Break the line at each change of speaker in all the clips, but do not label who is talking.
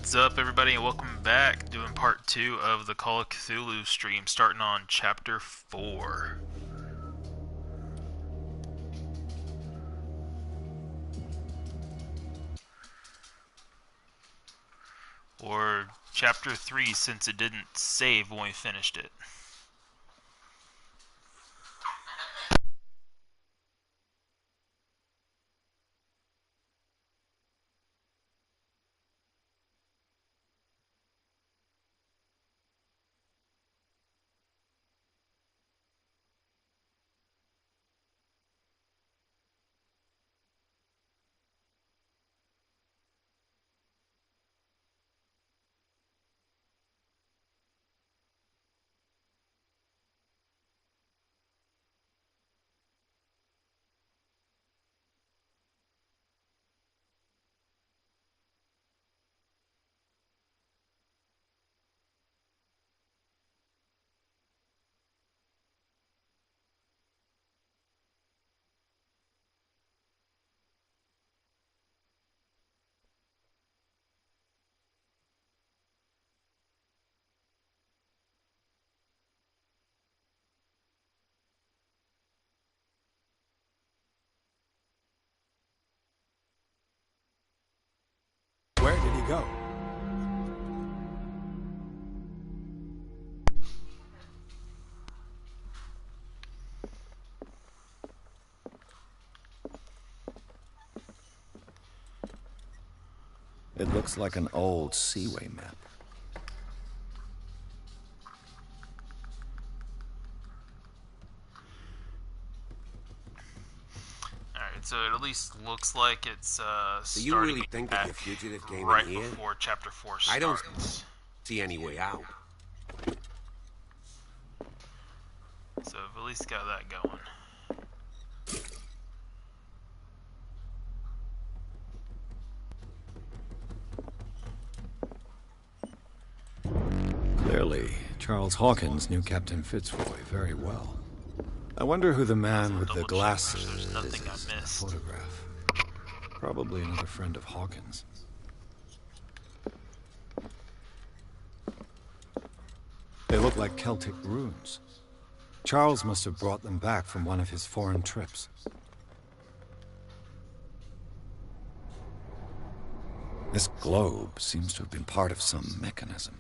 What's up, everybody, and welcome back. Doing part 2 of the Call of Cthulhu stream, starting on chapter 4. Or chapter 3, since it didn't save when we finished it.
Where did he go?
It looks like an old seaway map.
Alright, so it at least looks like it's
Do you really think that the fugitive came
right
in here?
before chapter 4 starts.
I don't see any way out.
So we've at least got that going.
Clearly, Charles Hawkins knew Captain Fitzroy very well. I wonder who the man with the
Double check,
glasses
there's nothing I
is in the
missed.
photograph. Probably another friend of Hawkins. They look like Celtic runes. Charles must have brought them back from one of his foreign trips. This globe seems to have been part of some mechanism.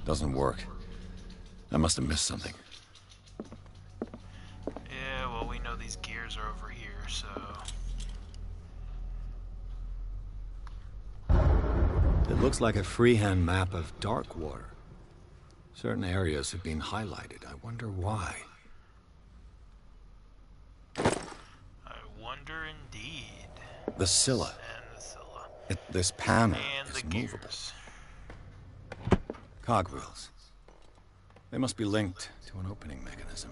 Doesn't work. I must have missed something.
Yeah, well, we know these gears are over here, so...
It looks like a freehand map of Darkwater. Certain areas have been highlighted. I wonder why.
I wonder indeed.
The Scylla.
And the Scylla.
This panel
And
is
the
movable.
gears.
Cogwheels. They must be linked to an opening mechanism.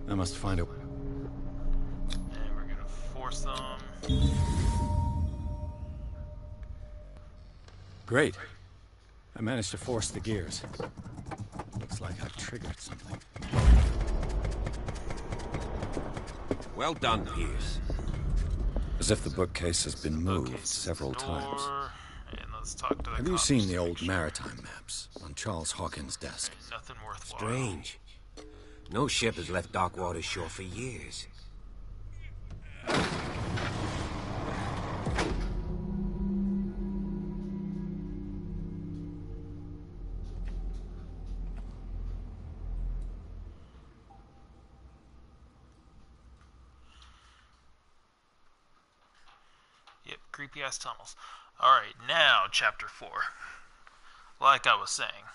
I must find a...
And we're gonna force them.
Great. I managed to force the gears. Looks like I've triggered something.
Well done, Pierce.
As if the bookcase has been moved
Bookcase is
several
the
times.
door, and let's talk to the
Have you
cops
seen
to
the
make
old
sure
maritime maps on Charles Hawkins' desk?
nothing worthwhile.
Strange. No ship has left Darkwater shore for years.
Yep, creepy ass tunnels. Alright, now chapter 4. Like I was saying,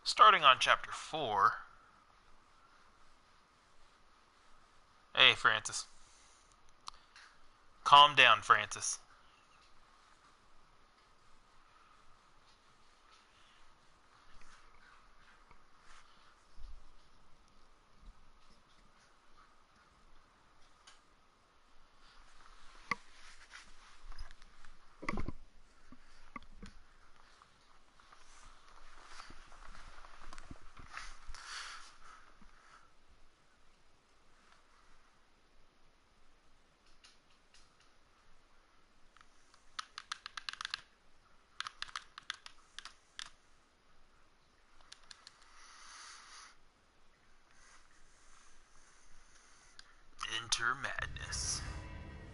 starting on chapter 4. Hey, Francis. Calm down, Francis. Enter madness.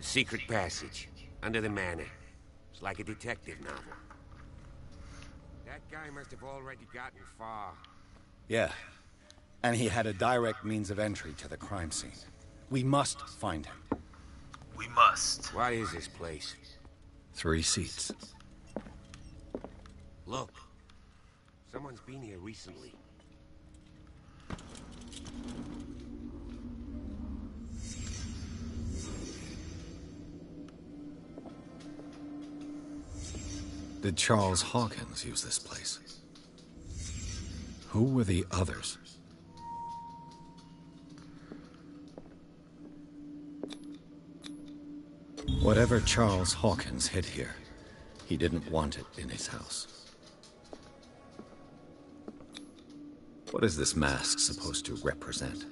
Secret passage. Under the manor. It's like a detective novel. That guy must have already gotten far.
Yeah. And he had a direct means of entry to the crime scene. We must find him.
We must.
What is this place?
3 seats.
Look. Someone's been here recently.
Did Charles Hawkins use this place? Who were the others? Whatever Charles Hawkins hid here, he didn't want it in his house. What is this mask supposed to represent?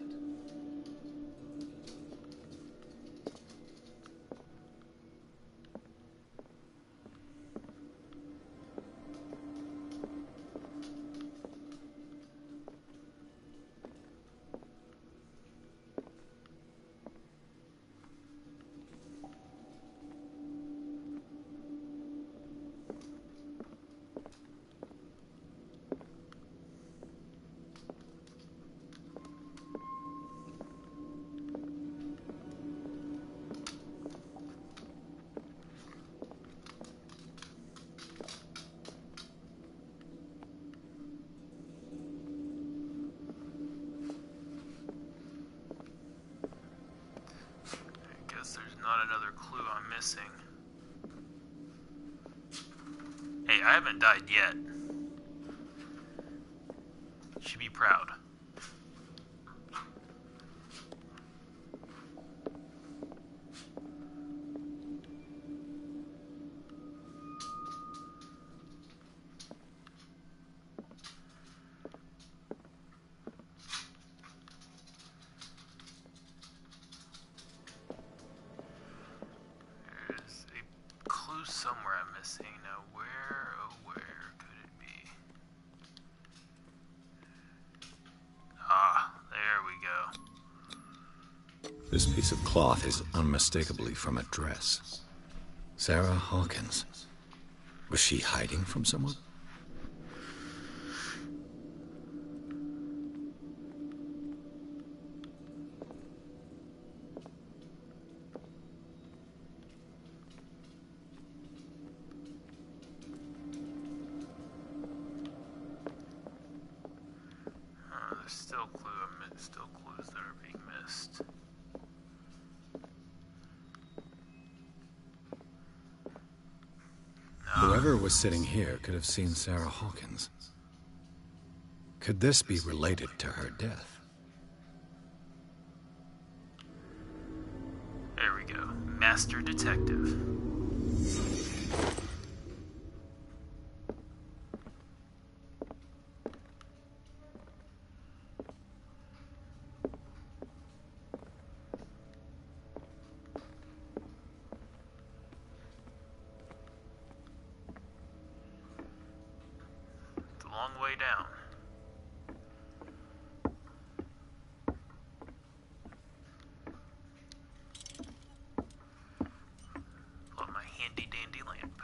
Not another clue I'm missing. Hey, I haven't died yet. Should be proud. Somewhere I'm missing. Now where, oh where could it be? Ah, there we go.
This piece of cloth is unmistakably from a dress. Sarah Hawkins. Was she hiding from someone?
Still clues that are being missed. No.
Whoever was sitting here could have seen Sarah Hawkins. Could this be related to her death?
There we go. Master Detective. Long way down. Pull out my handy dandy lamp.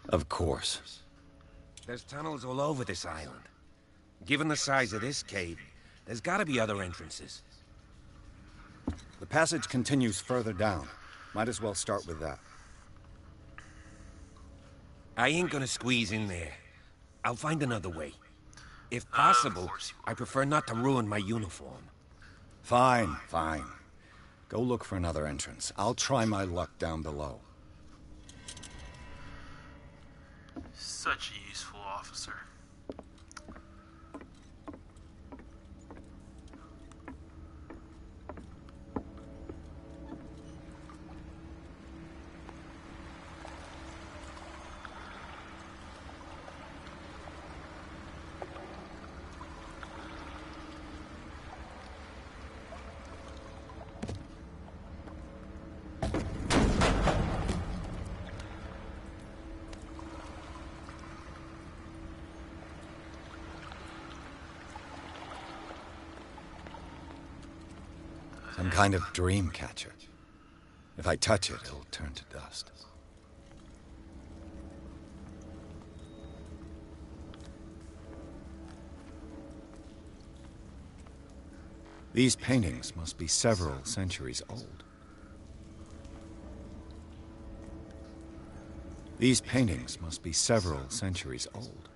Of course.
There's tunnels all over this island. Given the size of this cave, there's gotta be other entrances.
The passage continues further down. Might as well start with that.
I ain't gonna squeeze in there. I'll find another way. If
Of
possible,
course you
I prefer not to ruin my uniform.
Fine, fine. Go look for another entrance. I'll try my luck down below.
Such a useful officer.
Some kind of dream catcher. If I touch it, it'll turn to dust. These paintings must be several centuries old. These paintings must be several centuries old.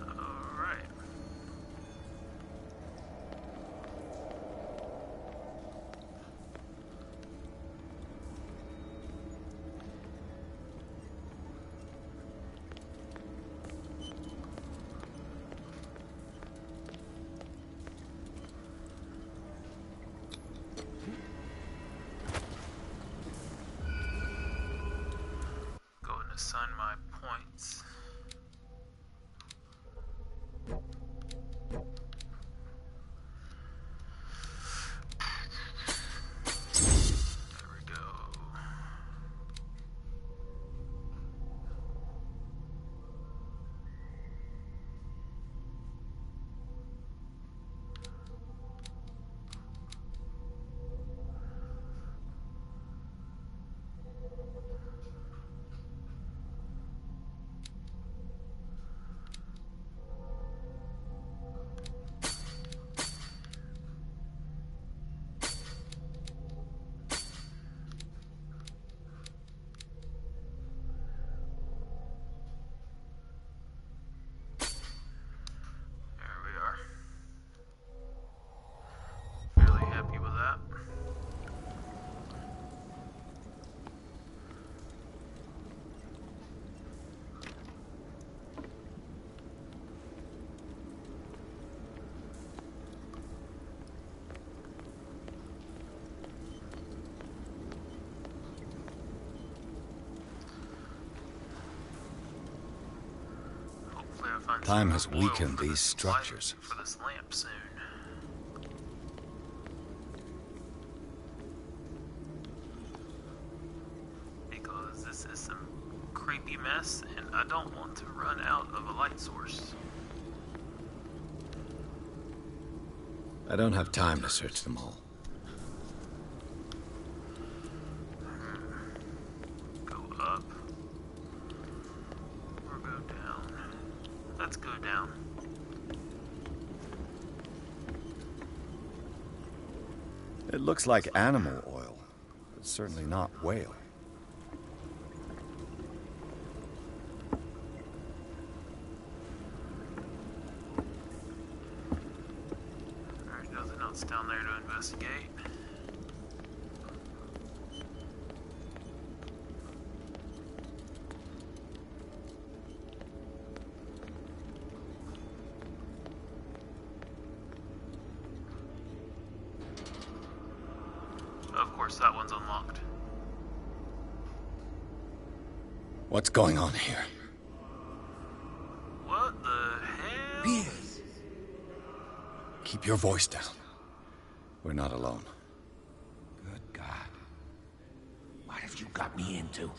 Alright. Go and assign my points. There we go. There we are. Fairly happy with that. Hopefully I find
Time
some
has
oil
weakened
for
these
this
structures.
light- for this lamp soon. Because this is some creepy mess and I don't want to run out of a light source.
I don't have time to search them all.
Go up or go down. Let's go down.
It looks like animal oil, but certainly not whale.
There's nothing else down there to investigate. Of course, that one's unlocked.
What's going on here?
What the hell?
Pierce!
Keep your voice down. We're not alone.
Good God. What have you got me into?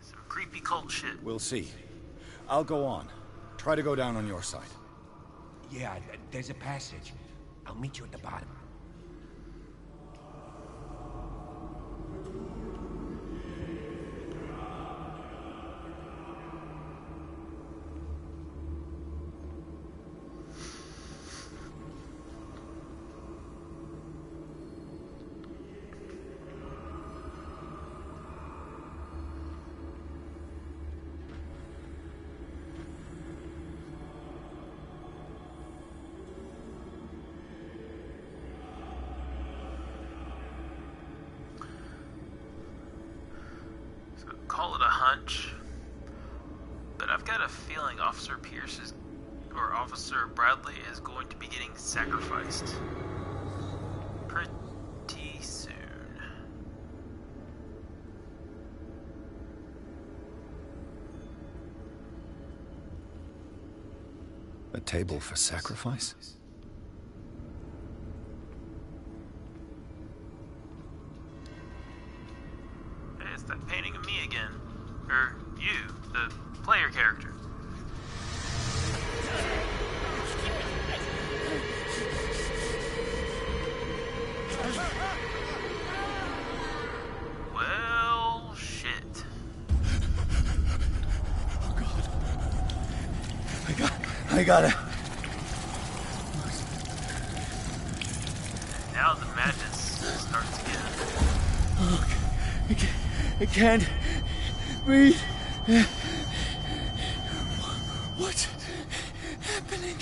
Some creepy cult shit.
We'll see. I'll go on. Try to go down on your side.
Yeah, there's a passage. I'll meet you at the bottom.
So call it a hunch, but I've got a feeling Officer Officer Bradley is going to be getting sacrificed pretty soon.
A table for sacrifice?
Hey, it's that painting of me again. Or you, the player character. Well, shit.
Oh God. I got it.
Now the madness starts again.
Oh, I can't breathe. What's happening?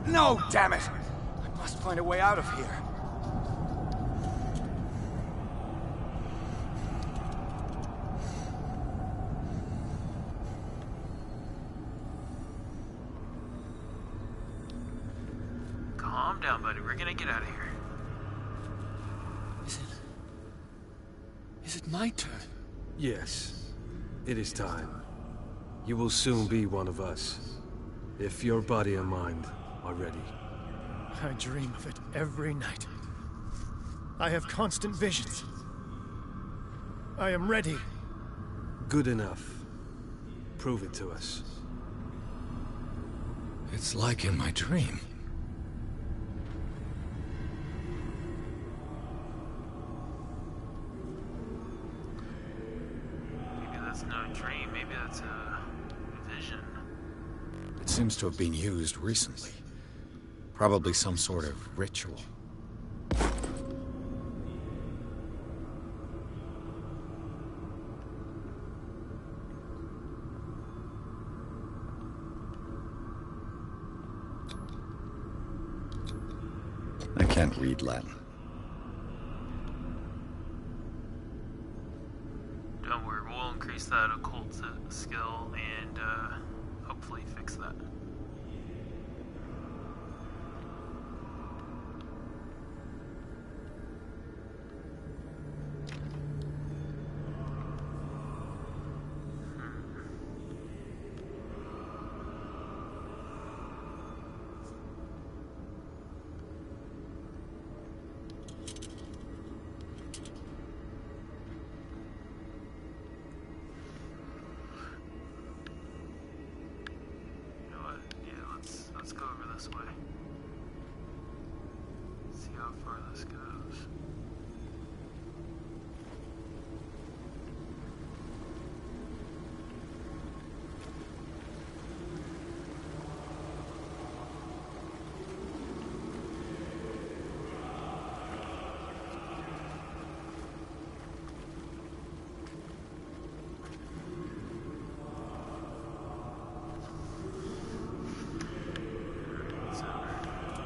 No, damn it! I must find a way out of here.
Calm down, buddy. We're gonna get out of here.
Is it my turn?
Yes, it is time. You will soon be one of us, if your body and mind are ready.
I dream of it every night. I have constant visions. I am ready.
Good enough. Prove it to us.
It's like in my dream.
Maybe that's no dream. Maybe that's a vision.
It seems to have been used recently. Probably some sort of ritual. I can't read Latin.
Don't worry, we'll increase that occult skill and hopefully fix that. Let's go over this way. See how far this goes.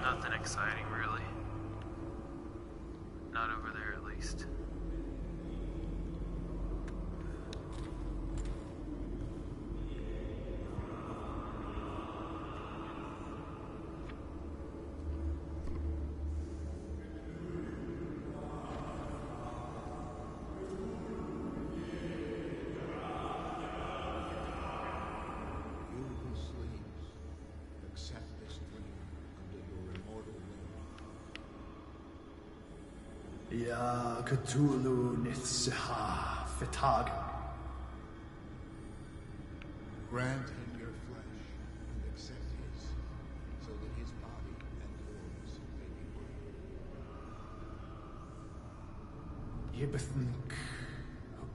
Nothing exciting, really. Not over there, at least.
Ya Cthulhu Nithsiha Fitag.
Grant him your flesh and accept his, so that his body and yours may be one.
Yibithink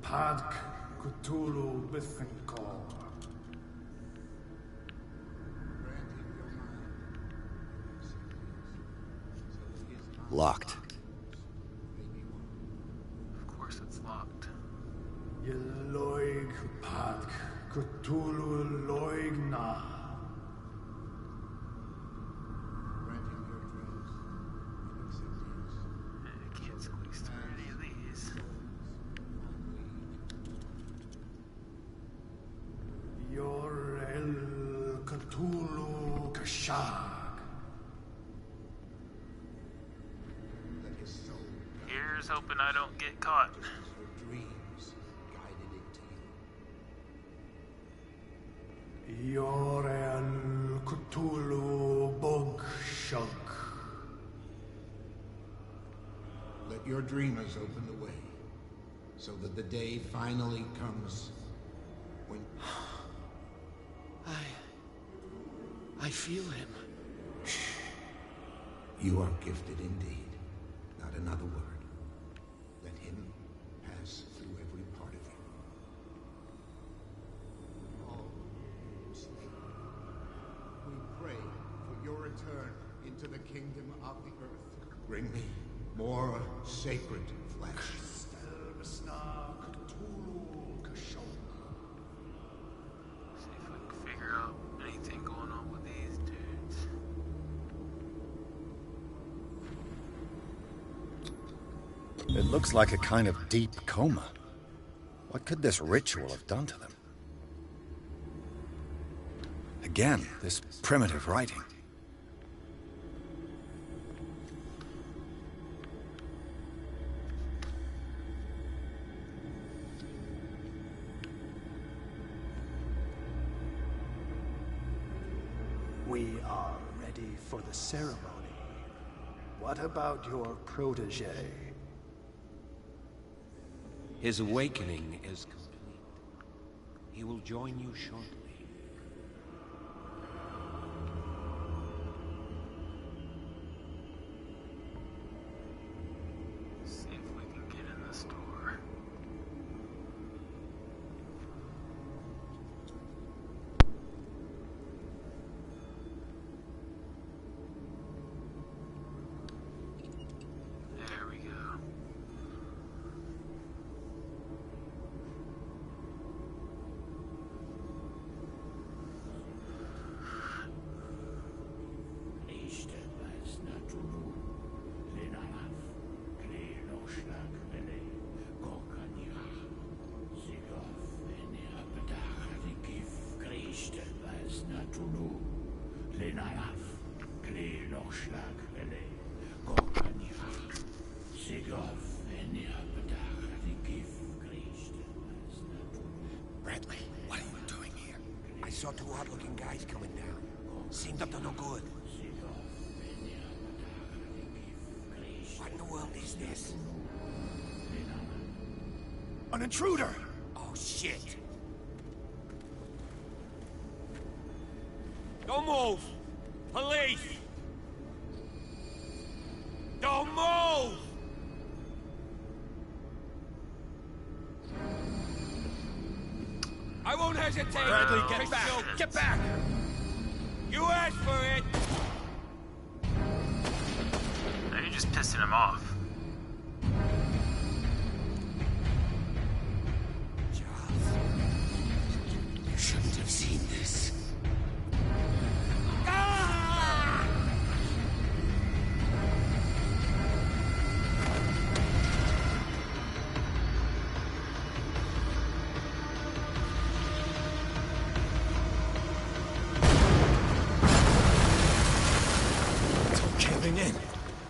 Padk Cthulhu Bithinkor.
Grant him your mind and accept his, so that his body
Locked.
may be one.
Of course it's locked.
Yeloig Padk Cthulhu Loigna.
Grant him your dreams Let his soul
Here's hoping I don't get caught.
just as your dreams guided it to you.
Yorel Cthulhu Bogshunk.
Let your dreamers open the way, so that the day finally comes when...
I feel him.
You are gifted indeed. Not another word. Let him pass through every part of you. All sleep. We pray for your return into the kingdom of the earth. Bring me more sacred flesh.
See if we can figure out anything going on with these dudes.
It looks like a kind of deep coma. What could this ritual have done to them? Again, this primitive writing.
We are ready for the ceremony. What about your protege?
His awakening is complete. He will join you shortly.
See if we can get in this door. There we go.
Bradley, what are you doing here?
I saw two odd-looking guys coming down. Seemed up to no good. What in the world is this?
An intruder!
Oh, shit! Don't move! Police! Don't move! I won't hesitate!
Bradley, get
Christian,
back! Get back!
You asked for it!
Now you're just pissing him off.
Charles, you shouldn't have seen this. Ah!
It's all caving in.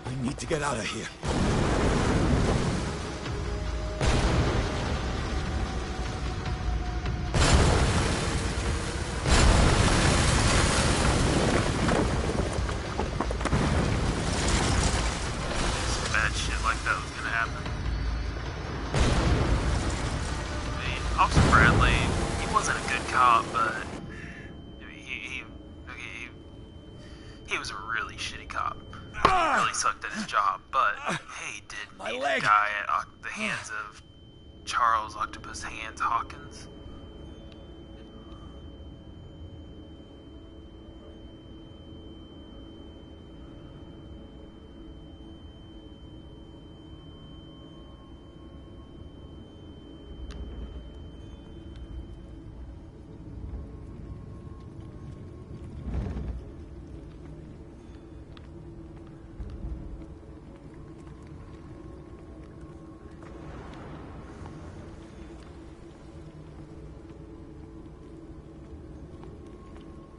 We need to get out of here.
Some bad shit like that was gonna happen. I mean, Officer Bradley, he wasn't a good cop, but I mean, he was a really shitty cop. Really sucked at his job, but hey, did
My
meet
leg.
a guy at the hands of Charles Octopus Hands Hawkins.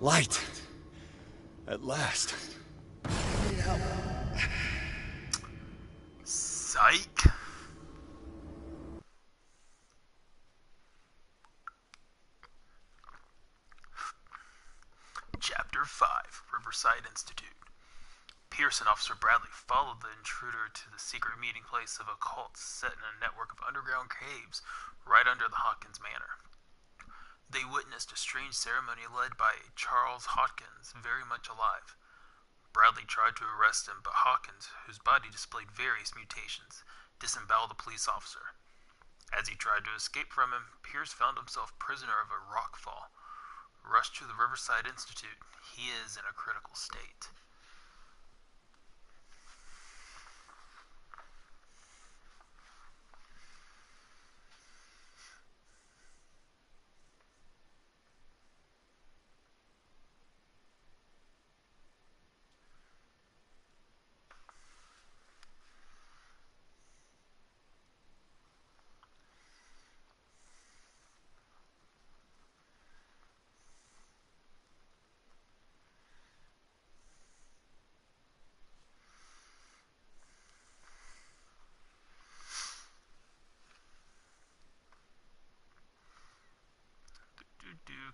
Light. At last.
Psych. Chapter 5, Riverside Institute. Pierce and Officer Bradley followed the intruder to the secret meeting place of a cult set in a network of underground caves right under the Hawkins Manor. They witnessed a strange ceremony led by Charles Hawkins, very much alive. Bradley tried to arrest him, but Hawkins, whose body displayed various mutations, disemboweled the police officer. As he tried to escape from him, Pierce found himself prisoner of a rockfall. Rushed to the Riverside Institute. He is in a critical state.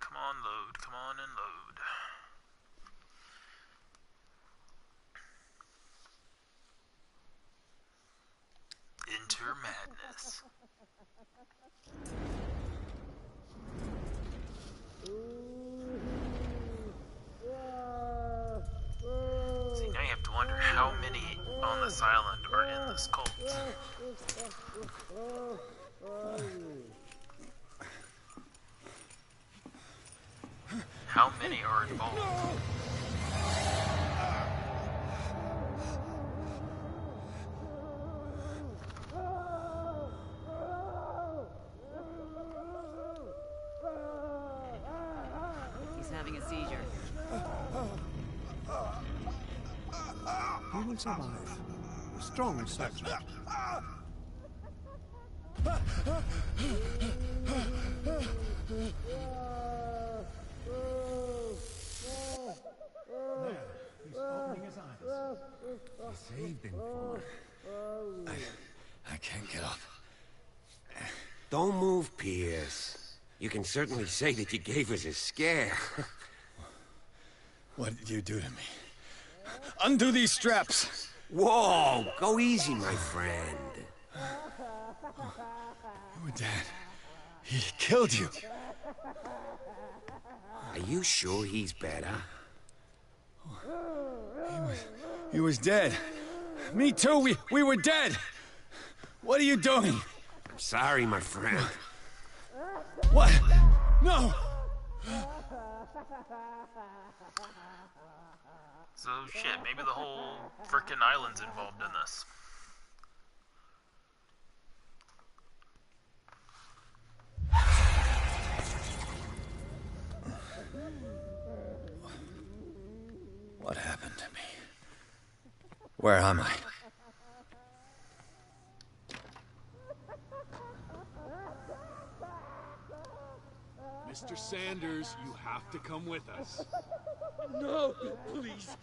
Come on, load. Come on and load. Enter madness. See, now you have to wonder how many on this island are in this cult. How many are involved?
He's having a seizure.
He will survive. Strong subject.
He's opening his eyes. Saved him for I can't get up.
Don't move, Pierce. You can certainly say that you gave us a scare.
What did you do to me? Undo these straps!
Whoa! Go easy, my friend.
Your dad. He killed you.
Are you sure he's better?
He was dead. Me too. We were dead. What are you doing?
I'm sorry, my friend.
What? No!
So shit, maybe the whole frickin' island's involved in this.
What happened to me? Where am I?
Mr. Sanders, you have to come with us.
No, please.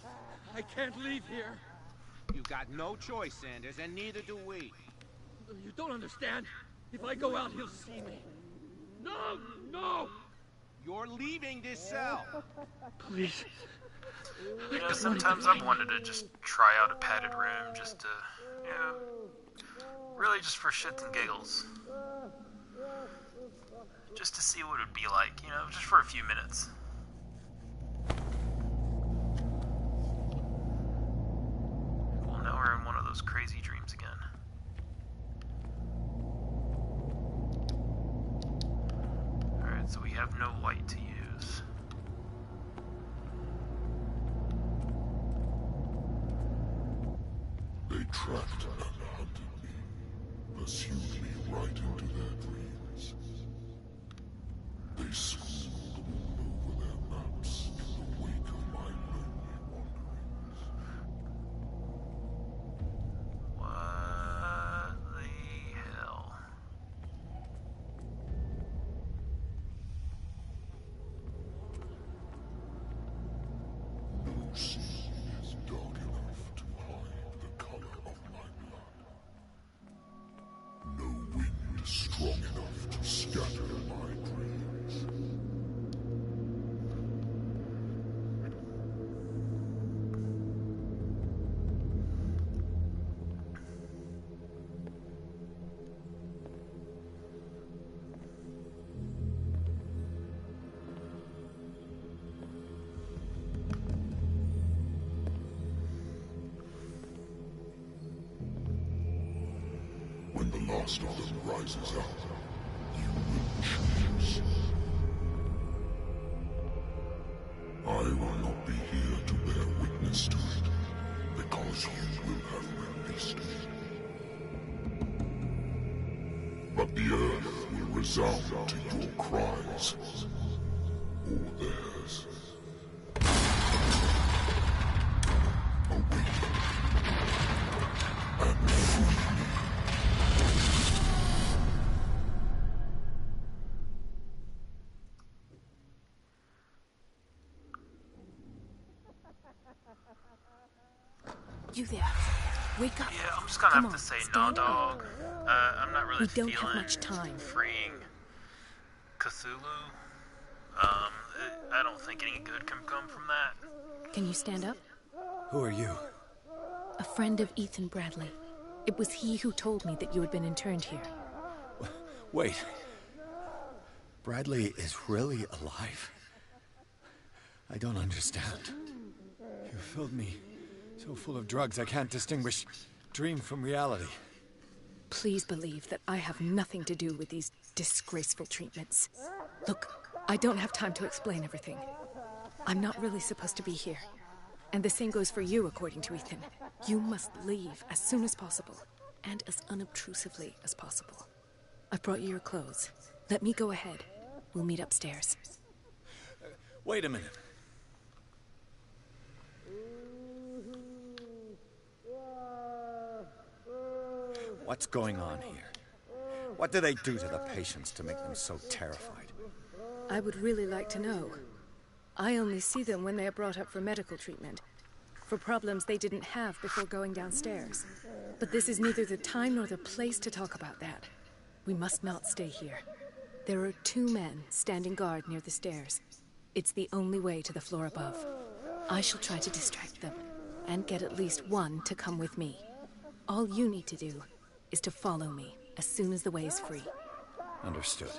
I can't leave here.
You've got no choice, Sanders, and neither do we.
You don't understand. If I go out, he'll see me. No! No!
You're leaving this cell.
Please.
You know, sometimes I've wanted to just try out a padded room just to, you know, really just for shits and giggles. Just to see what it would be like, you know, just for a few minutes. Well, now we're in one of those crazy dreams again. Alright, so we have no light to use.
They tracked and hunted me, pursued me right into their dreams. They schooled all over their maps in the wake of my lonely wanderings.
What the hell?
No the last of them rises up, you will choose. I will not be here to bear witness to it, because you will have released it. But the earth will resound to your cries, or theirs. Awaken and free me.
You there? Wake up.
Yeah, I'm just gonna
Come
have to
on,
say
stand
no, dog. I'm not really
We don't
feeling
have much time.
freeing Cthulhu. I don't think any good can come from that.
Can you stand up?
Who are you?
A friend of Ethan Bradley. It was he who told me that you had been interned here.
Wait. Bradley is really alive? I don't understand. You filled me so full of drugs I can't distinguish dream from reality.
Please believe that I have nothing to do with these disgraceful treatments. Look, I don't have time to explain everything. I'm not really supposed to be here. And the same goes for you, according to Ethan. You must leave as soon as possible, and as unobtrusively as possible. I've brought you your clothes. Let me go ahead. We'll meet upstairs.
Wait a minute. What's going on here? What do they do to the patients to make them so terrified?
I would really like to know. I only see them when they are brought up for medical treatment, for problems they didn't have before going downstairs. But this is neither the time nor the place to talk about that. We must not stay here. There are 2 men standing guard near the stairs. It's the only way to the floor above. I shall try to distract them, and get at least one to come with me. All you need to do is to follow me as soon as the way is free.
Understood.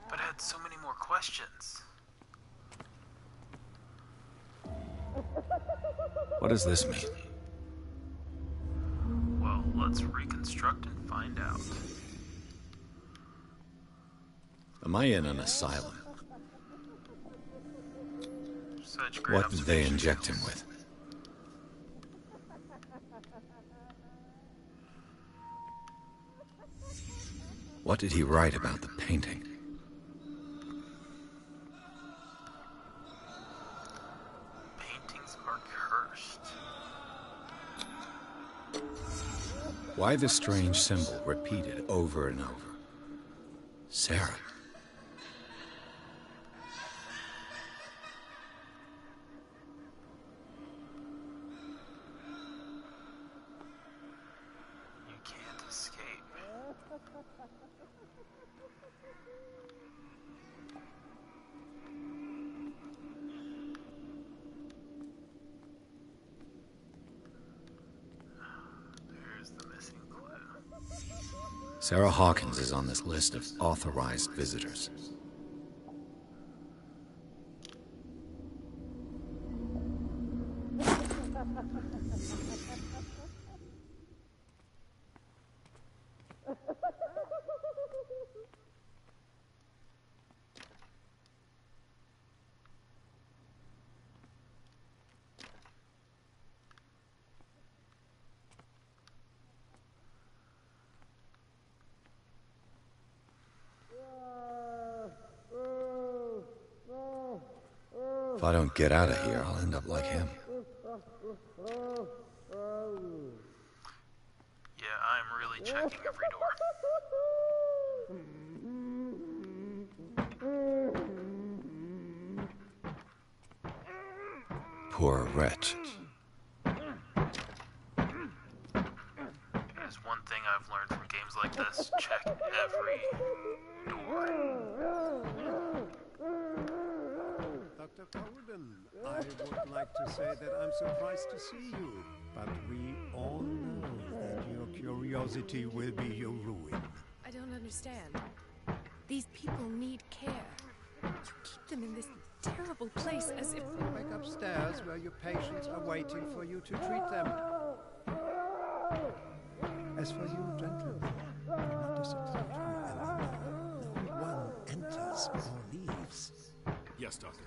But I had so many more questions.
What does this mean?
Well, let's reconstruct and find out.
Am I in an asylum?
Such great
What did they
observation
inject him
skills.
with? What did he write about the painting?
Paintings are cursed.
Why the strange symbol repeated over and over? Sarah.
You can't escape. There's the missing clue.
Sarah Hawkins is on this list of authorized visitors. If I don't get out of here, I'll end up like him.
Yeah, I'm really checking every door.
Poor wretch.
There's one thing I've learned from games like this. Check every door.
Dr. Cowden, I would like to say that I'm surprised to see you, but we all know that your curiosity will be your ruin.
I don't understand. These people need care. You keep them in this terrible place, as if...
Go back upstairs where your patients are waiting for you to treat them. As for you, gentlemen, do not disappoint me anymore. No one enters or leaves.
Yes, Doctor.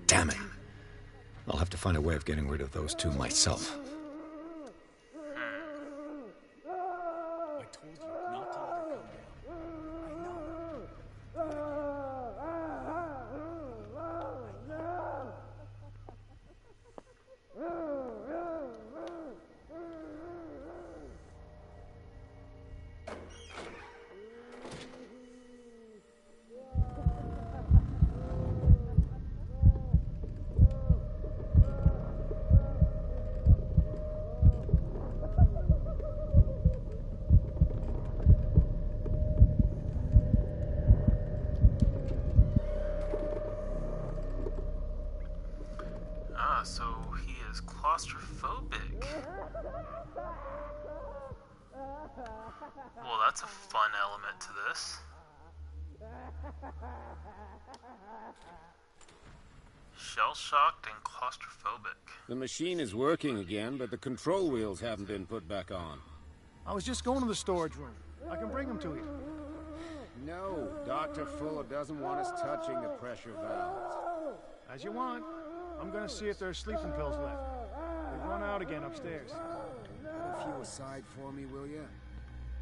Damn it. I'll have to find a way of getting rid of those two myself.
I told you not to let her come down. I know.
So he is claustrophobic. Well, that's a fun element to this. Shell-shocked and claustrophobic.
The machine is working again, but the control wheels haven't been put back on.
I was just going to the storage room. I can bring them to you.
No, Dr. Fuller doesn't want us touching the pressure valves.
As you want. I'm gonna see if there's sleeping pills left. They've run out again upstairs.
Put a few aside for me, will you?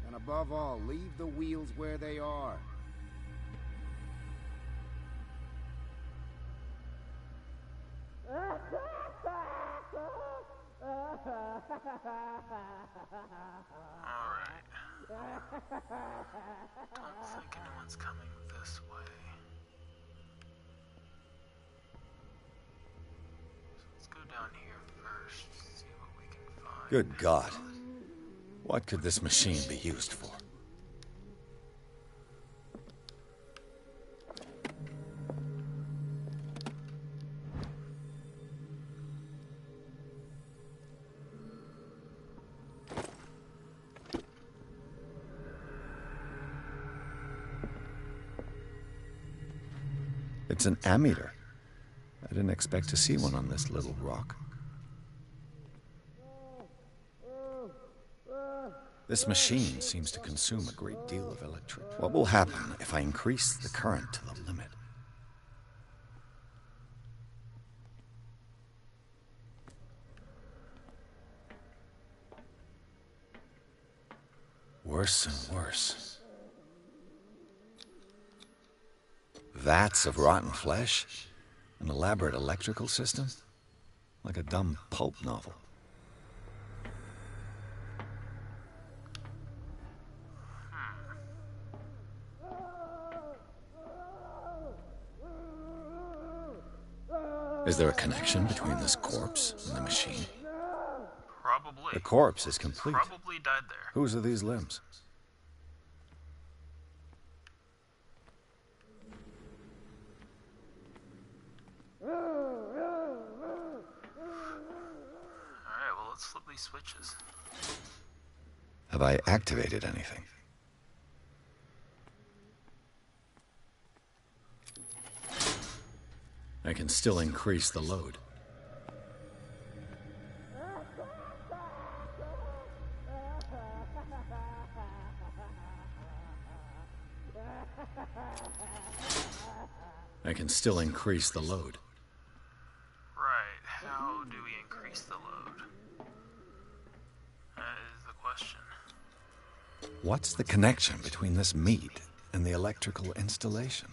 And above all, leave the wheels where they are.
Alright. Don't think anyone's coming this way. Go down here first, see what we can find.
Good God. What could this machine be used for? It's an ammeter. I didn't expect to see one on this little rock. This machine seems to consume a great deal of electricity. What will happen if I increase the current to the limit? Worse and worse. Vats of rotten flesh? An elaborate electrical system? Like a dumb pulp novel. Is there a connection between this corpse and the machine?
Probably.
The corpse is complete.
Probably died there.
Whose are these limbs?
Alright, well, let's flip these switches.
Have I activated anything? I can still increase the load. I can still increase the load.
Right, how do we increase the load? That is the question.
What's the connection between this meat and the electrical installation?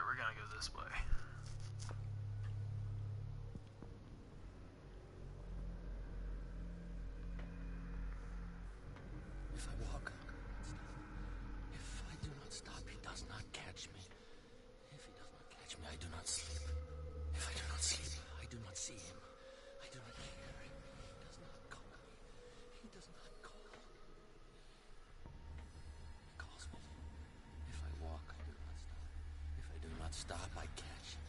we're gonna go this way.
If I walk, if I do not stop, he does not catch me. If he does not catch me, I do not sleep. If I do not sleep, I do not see him. I do not hear him. He does not call me. He does not call. He calls me. If I walk, I do not stop. If I do not stop, I catch him.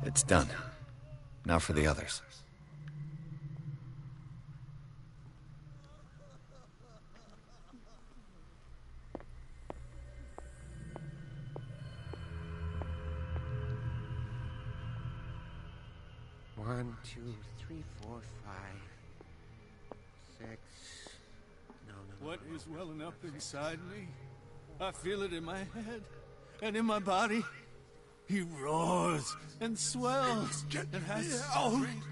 It's done. Now for the others.
One, two, three, four, 5, 6. No.
What is welling up inside me? I feel it in my head and in my body. He roars and swells and has strength.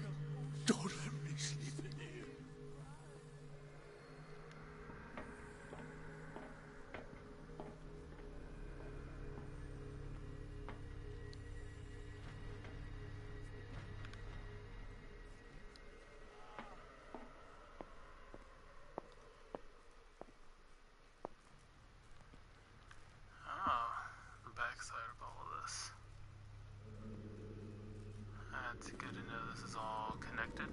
Don't let me sleep in here.
The backside of all of this. It's good to know this is all connected.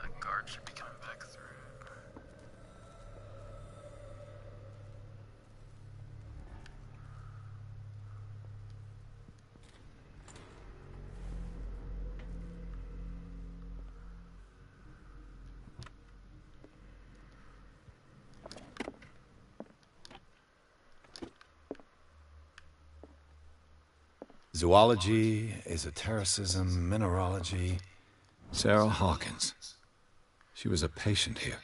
That guard should be coming back through.
Zoology, esotericism, mineralogy. Sarah Hawkins. She was a patient here.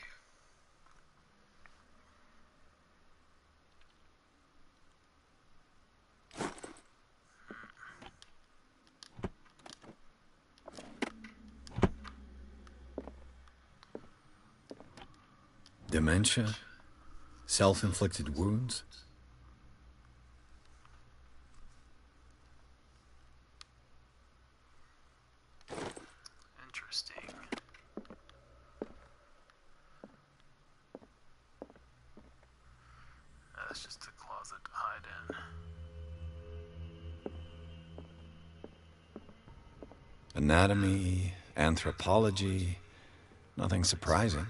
Dementia? Self-inflicted wounds?
Interesting. That's just a closet to hide in.
Anatomy, anthropology, nothing surprising.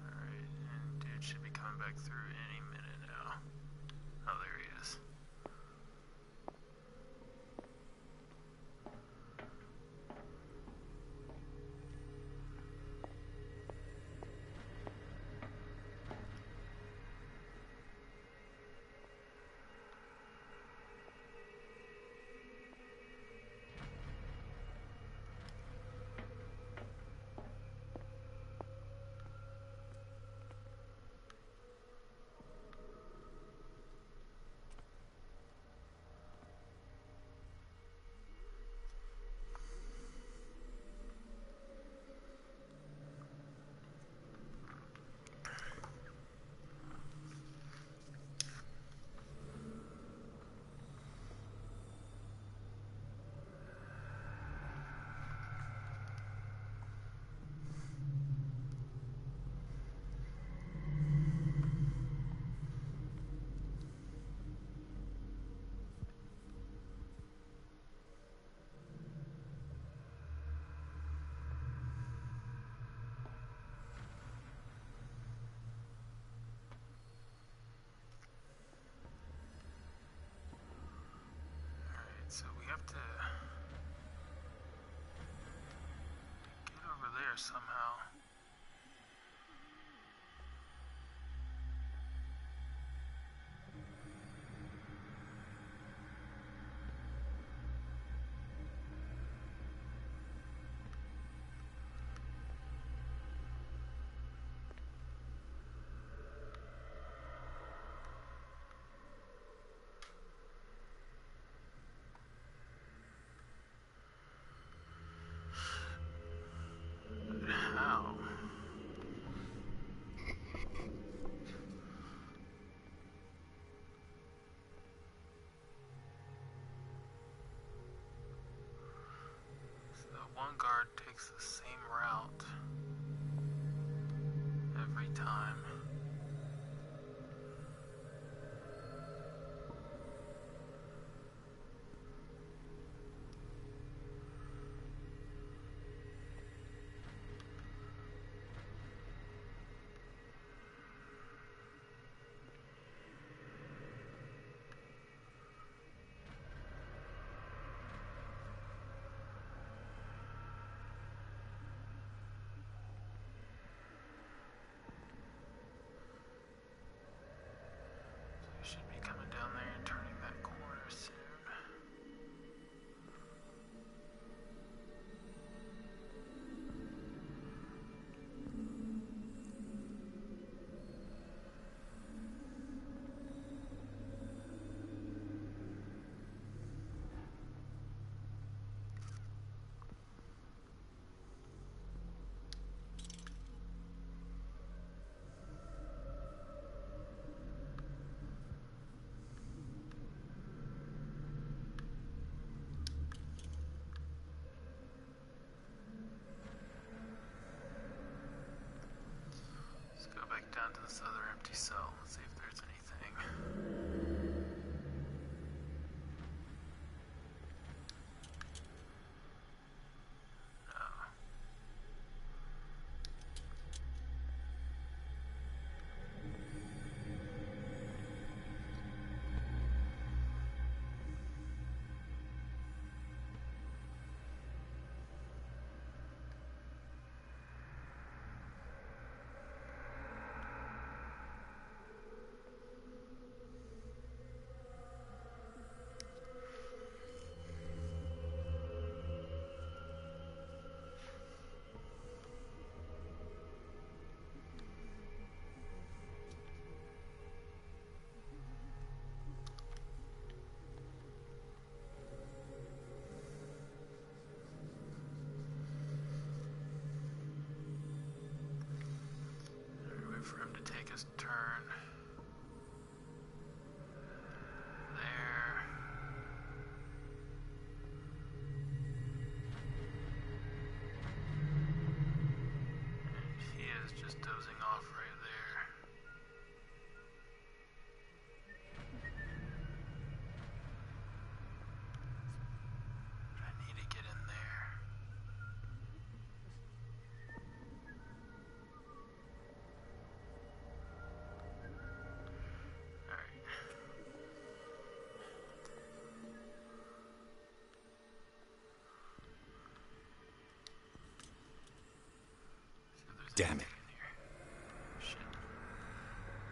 Alright, and dude should be coming back through any minute now. Oh, there he is. there somehow. How? So the one guard takes the same route every time. Should be coming down there and turning that corner soon. Let's go back down to this other empty cell and see if there's anything. No. Wait for him to take his turn. There. And he is just dozing off right there. I need to get in there. Alright. See if there's
Damn
anything
it.
in here. Shit.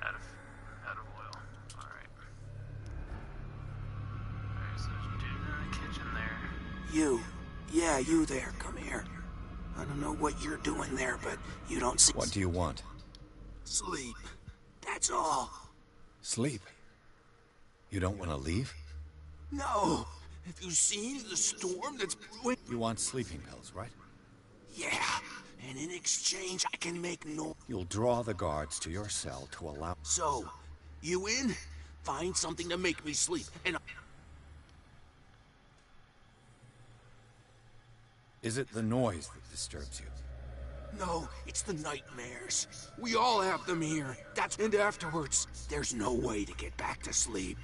Out of oil. Alright. Alright, so there's a dude in the kitchen there.
You. Yeah, you there. Come here. I don't know what you're doing there, but you don't see...
What do you want?
Sleep. That's all.
Sleep? You don't want to leave?
No. Have you seen the storm that's brewing?
You want sleeping pills, right?
Yeah. And in exchange, I can make no...
You'll draw the guards to your cell to allow...
So, you in? Find something to make me sleep, and...
Is it the noise that disturbs you?
No, it's the nightmares. We all have them here. And afterwards, there's no way to get back to sleep.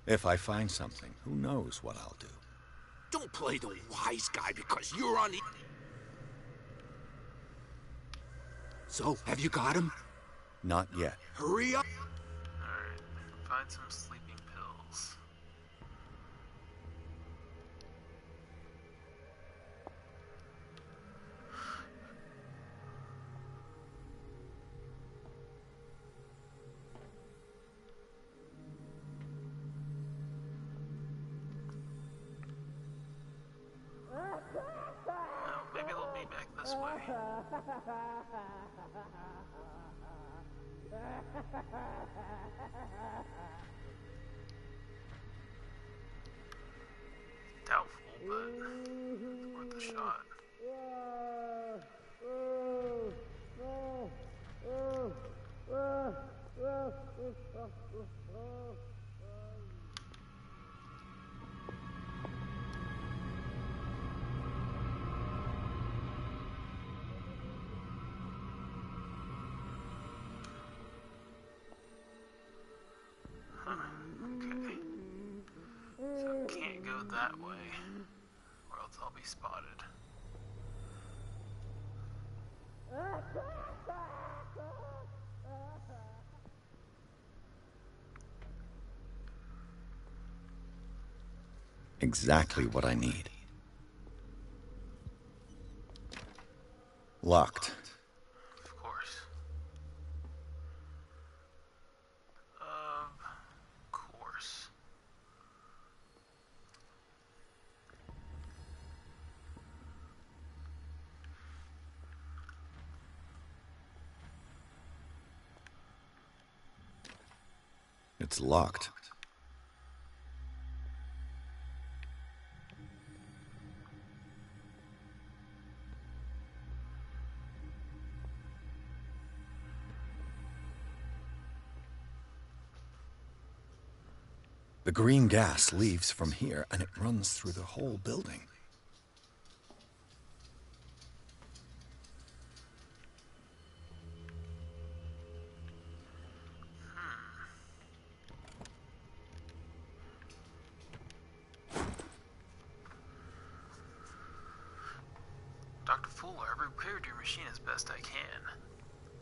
If I find something, who knows what I'll do?
Don't play the wise guy because you're on the... So, have you got him?
Not yet.
Hurry up!
Alright, find some sleeping pills. this way. Doubtful, but worth a shot. Okay. So can't go that way, or else I'll be spotted.
Exactly what I need. Locked.
Of course. Of course.
It's locked. The green gas leaves from here, and it runs through the whole building.
Dr. Fuller, I've repaired your machine as best I can.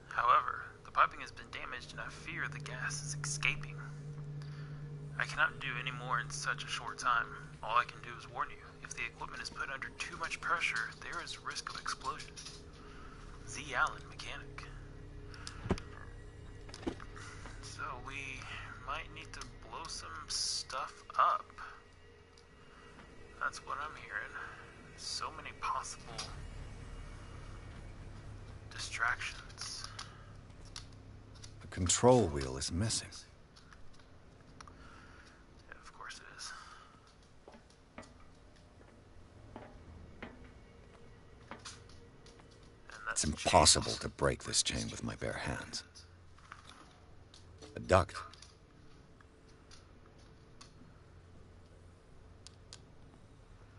However, the piping has been damaged and I fear the gas is escaping. I cannot do any more in such a short time. All I can do is warn you. If the equipment is put under too much pressure, there is risk of explosion. Z. Allen, mechanic. So we might need to blow some stuff up. That's what I'm hearing. So many possible distractions.
The control wheel is missing.
Yeah, of course it is.
It's impossible to break this chain with my bare hands. A duct.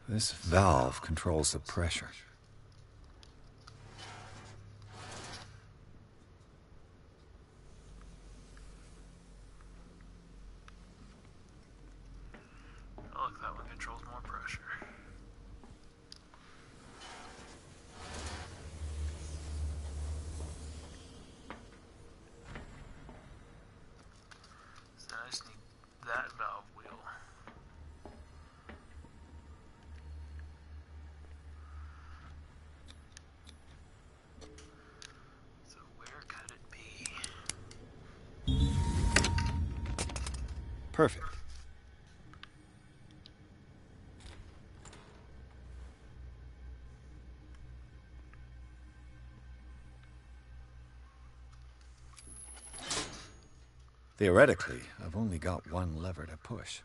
This valve controls the pressure.
Oh, look, that one controls more pressure. So I just need that valve wheel. So where could it be?
Perfect. Theoretically, I've only got one lever to push.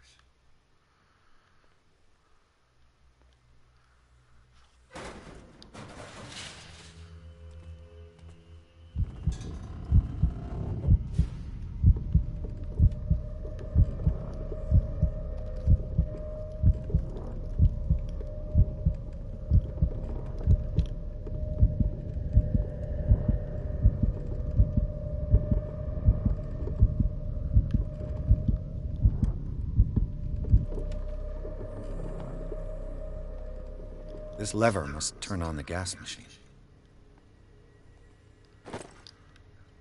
This lever must turn on the gas machine.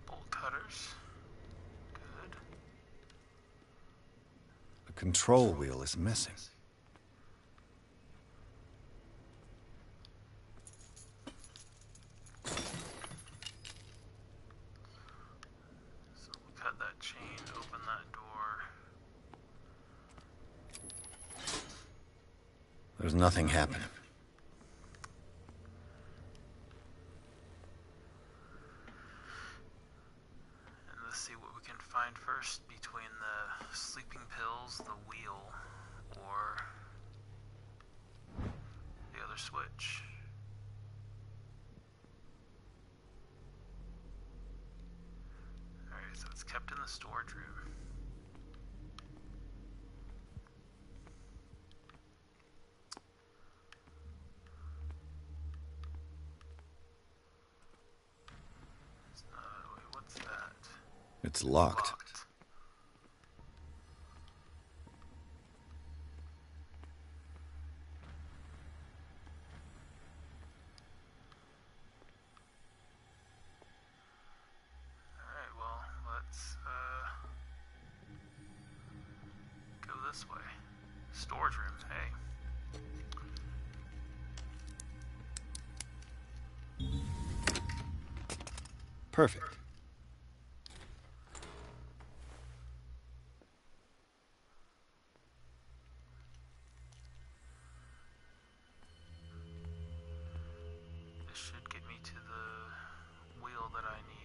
Bolt cutters. Good.
The control wheel is missing.
So we'll cut that chain, open that door.
There's nothing happening.
let's see what we can find first between the sleeping pills, the wheel, or the other switch. Alright, so it's kept in the storage room. Wait, what's that?
It's locked.
Alright, well, let's go this way. Storage room, hey.
Perfect.
This should get me to the wheel that I need.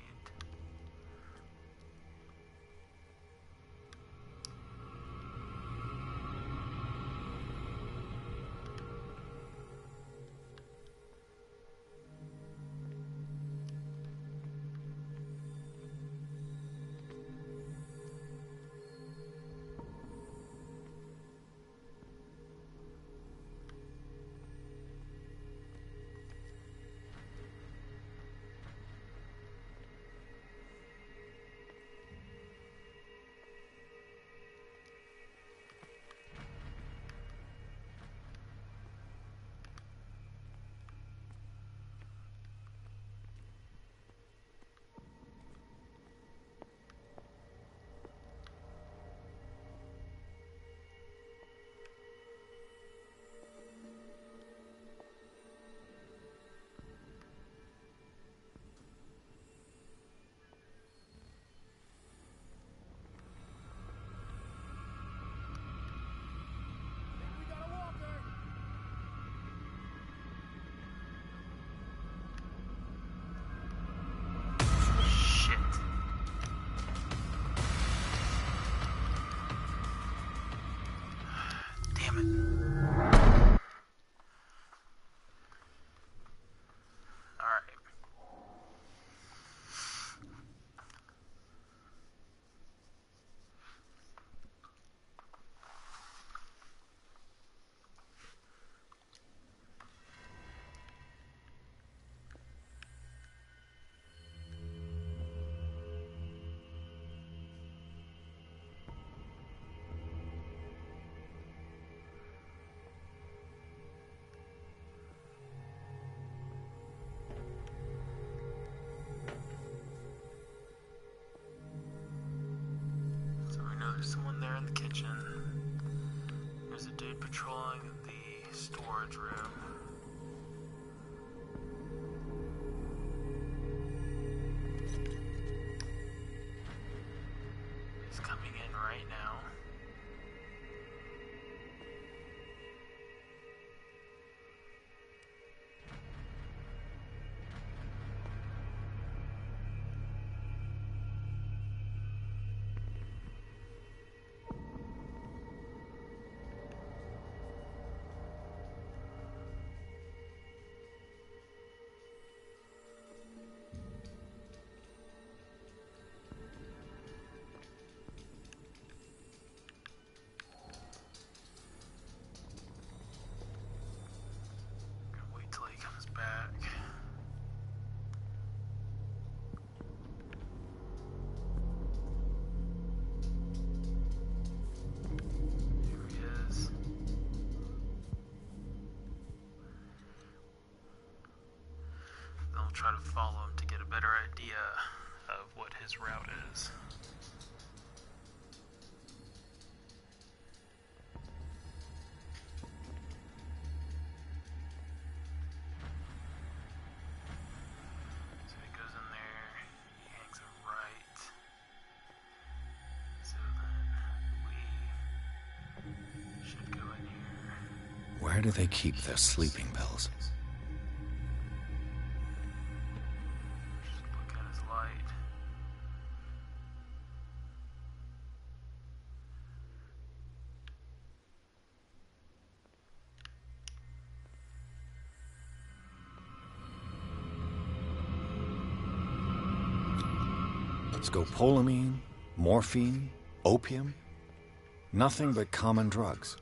Shit. Damn it. Alright. So we know there's someone there in the kitchen. There's a dude patrolling the storage room. He's coming in right now. Gonna wait till he comes back. Here he is. Then we'll try to follow him to get a better idea of what his route is. So he goes in there, he hangs a right. So then we should go in here.
Where do they keep their sleeping pills?
Just look at his light.
Scopolamine, morphine, opium. Nothing but common drugs.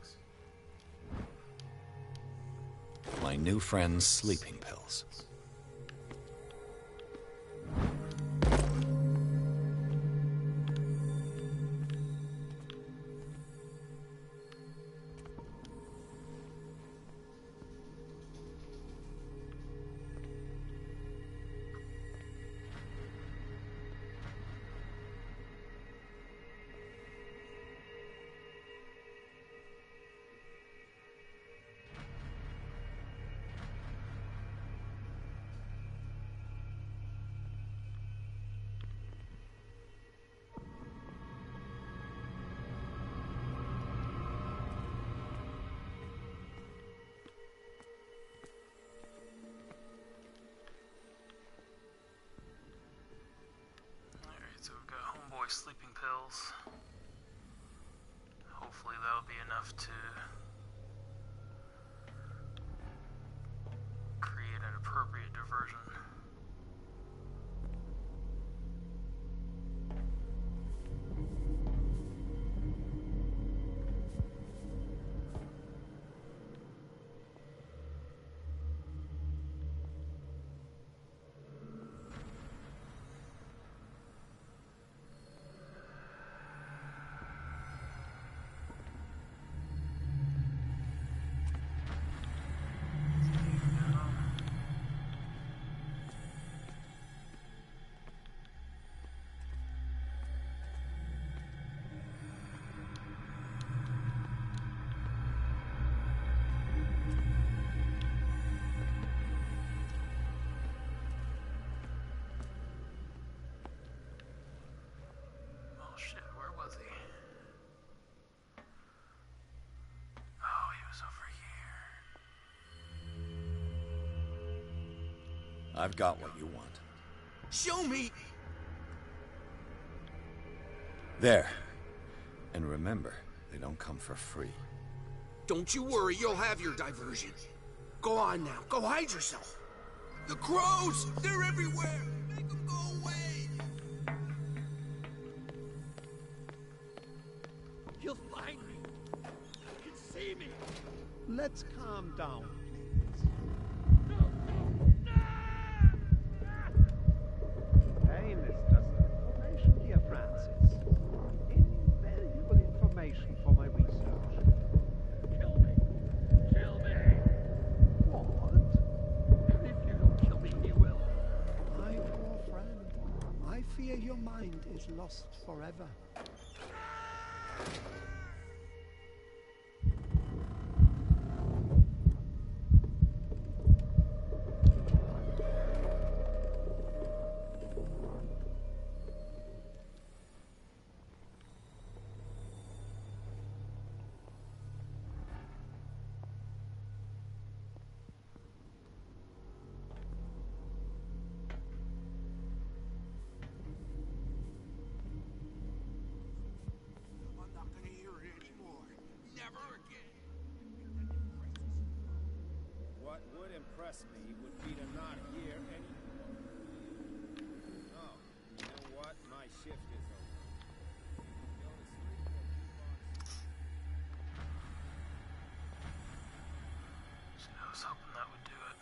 My new friend's sleeping pills.
So we've got homeboy sleeping pills. Hopefully that'll be enough to create an appropriate diversion.
I've got what you want.
Show me!
There. And remember, they don't come for free.
Don't you worry, you'll have your diversion. Go on now, go hide yourself. The crows, they're everywhere! Make them go away!
He'll find me. He can see me.
Let's calm down. Hey, Mr. Information here, Francis. Invaluable information for my research.
Kill me! Kill me!
What?
If you don't kill me, he will.
My poor friend, I fear your mind is lost forever.
What would impress me would be to not hear any... Oh, you know what? My shift is over. Go to sleep or keep on...
See, I was hoping that would do it.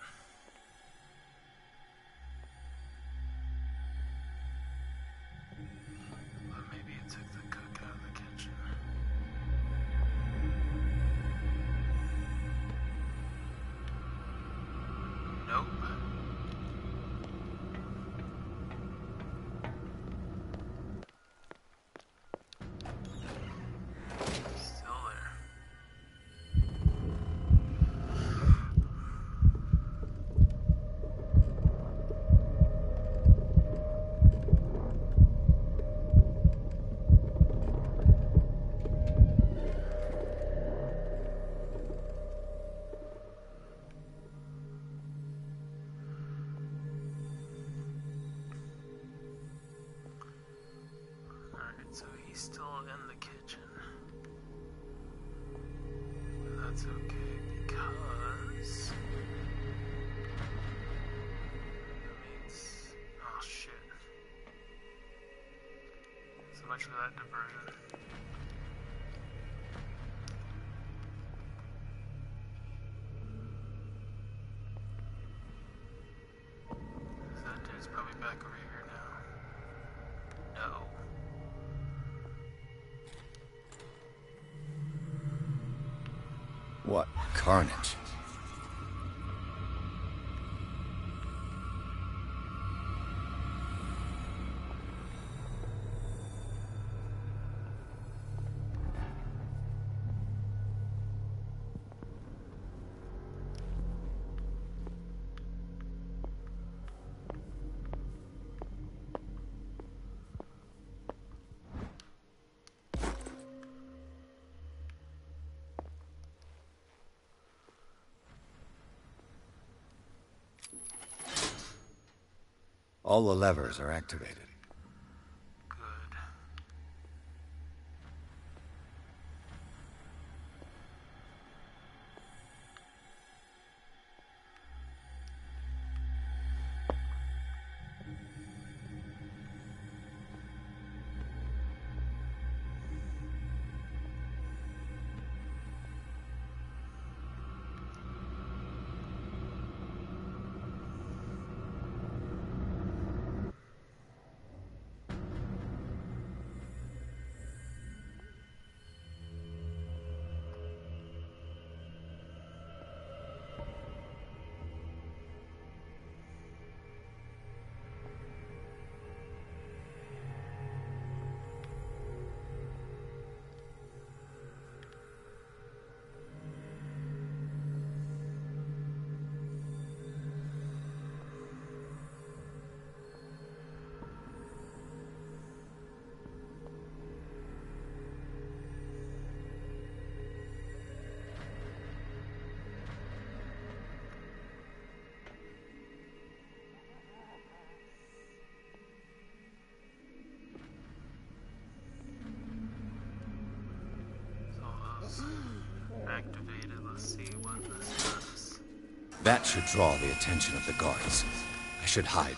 But maybe it took the cook out of the kitchen. Nope. Still there. Alright, so he's still in the kitchen. But that's okay because that means, oh shit. So much for that diversion. That dude's probably back over here now. No.
What carnage? All the levers are activated.
Good. Activated. Let's see what this does.
That should draw the attention of the guards. I should hide.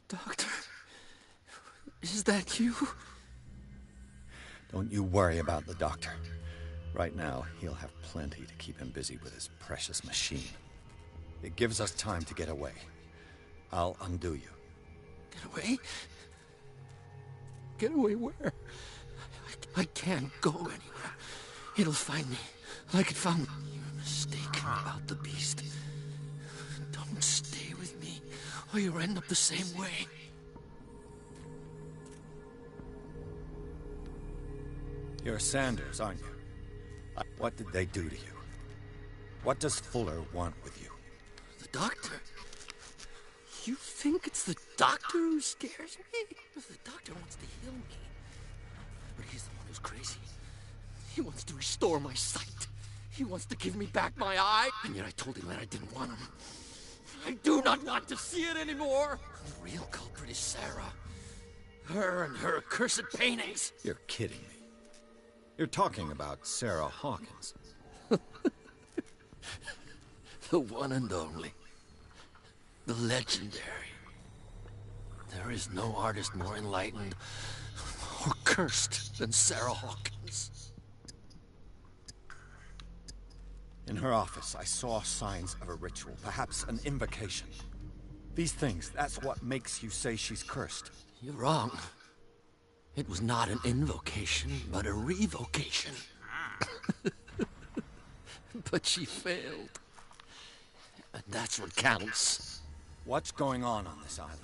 Doctor, is that you?
Don't you worry about the doctor. Right now, he'll have plenty to keep him busy with his precious machine. It gives us time to get away. I'll undo you.
Get away? Get away where? I can't go anywhere. It'll find me, like it found me. You're mistaken about the beast. Don't stay with me, or you'll end up the same way.
You're Sanders, aren't you? What did they do to you? What does Fuller want with you?
The doctor? You think it's the doctor who scares me? The doctor wants to heal me. But he's the one who's crazy. He wants to restore my sight. He wants to give me back my eye. And yet I told him that I didn't want him. I do not want to see it anymore. The real culprit is Sarah. Her and her accursed paintings.
You're kidding me. You're talking about Sarah Hawkins.
The one and only. The legendary. There is no artist more enlightened or cursed than Sarah Hawkins.
In her office, I saw signs of a ritual, perhaps an invocation. These things, that's what makes you say she's cursed.
You're wrong. It was not an invocation, but a revocation. But she failed. And that's what counts.
What's going on this island?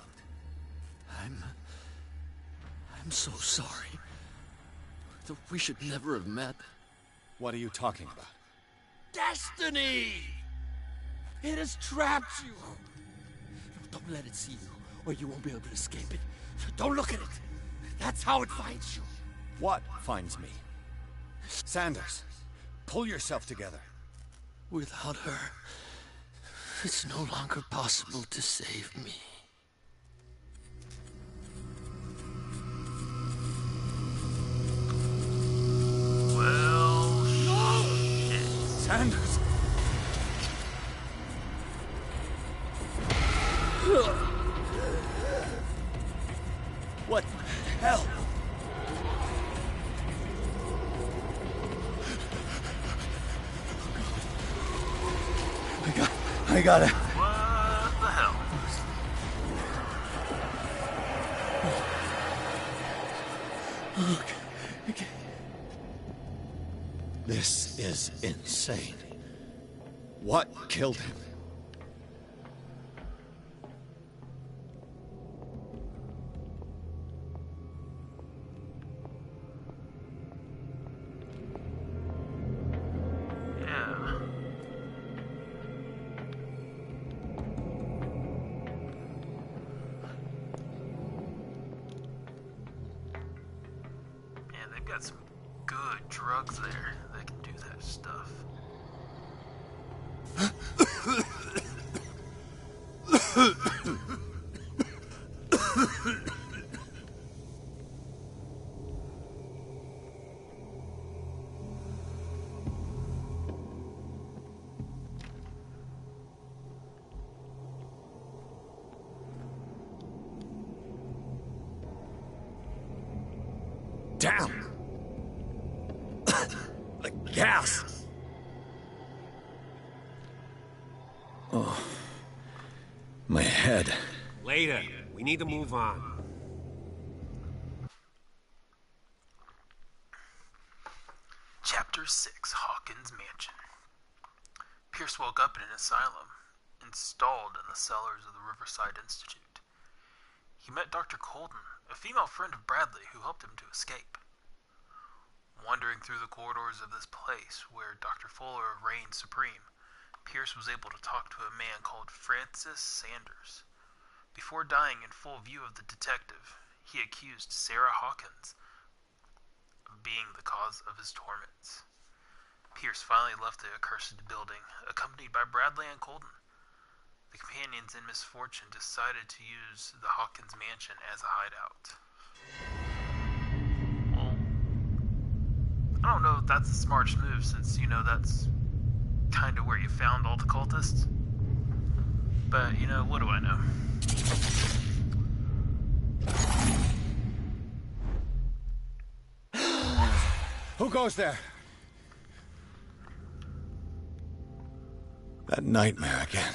I'm so sorry. We should never have met.
What are you talking about?
Destiny! It has trapped you. Don't let it see you, or you won't be able to escape it. Don't look at it. That's how it finds you.
What finds me? Sanders, pull yourself together.
Without her, it's no longer possible to save me.
Well, no! Shit.
Sanders! What the hell? I got it.
What the hell?
Okay. This is insane. What killed him?
Got some good drugs there that can do that stuff.
Damn! The gas! Oh. My head.
Later. We need to move on.
Chapter 6, Hawkins Mansion. Pierce woke up in an asylum, installed in the cellars of the Riverside Institute. He met Dr. Colden, a female friend of Bradley who helped him to escape. Wandering through the corridors of this place where Dr. Fuller reigned supreme, Pierce was able to talk to a man called Francis Sanders. Before dying in full view of the detective, he accused Sarah Hawkins of being the cause of his torments. Pierce finally left the accursed building, accompanied by Bradley and Colden. The companions in misfortune decided to use the Hawkins mansion as a hideout. Well, I don't know if that's the smartest move, since, that's kind of where you found all the cultists. But, what do I know?
Who goes there? That nightmare again.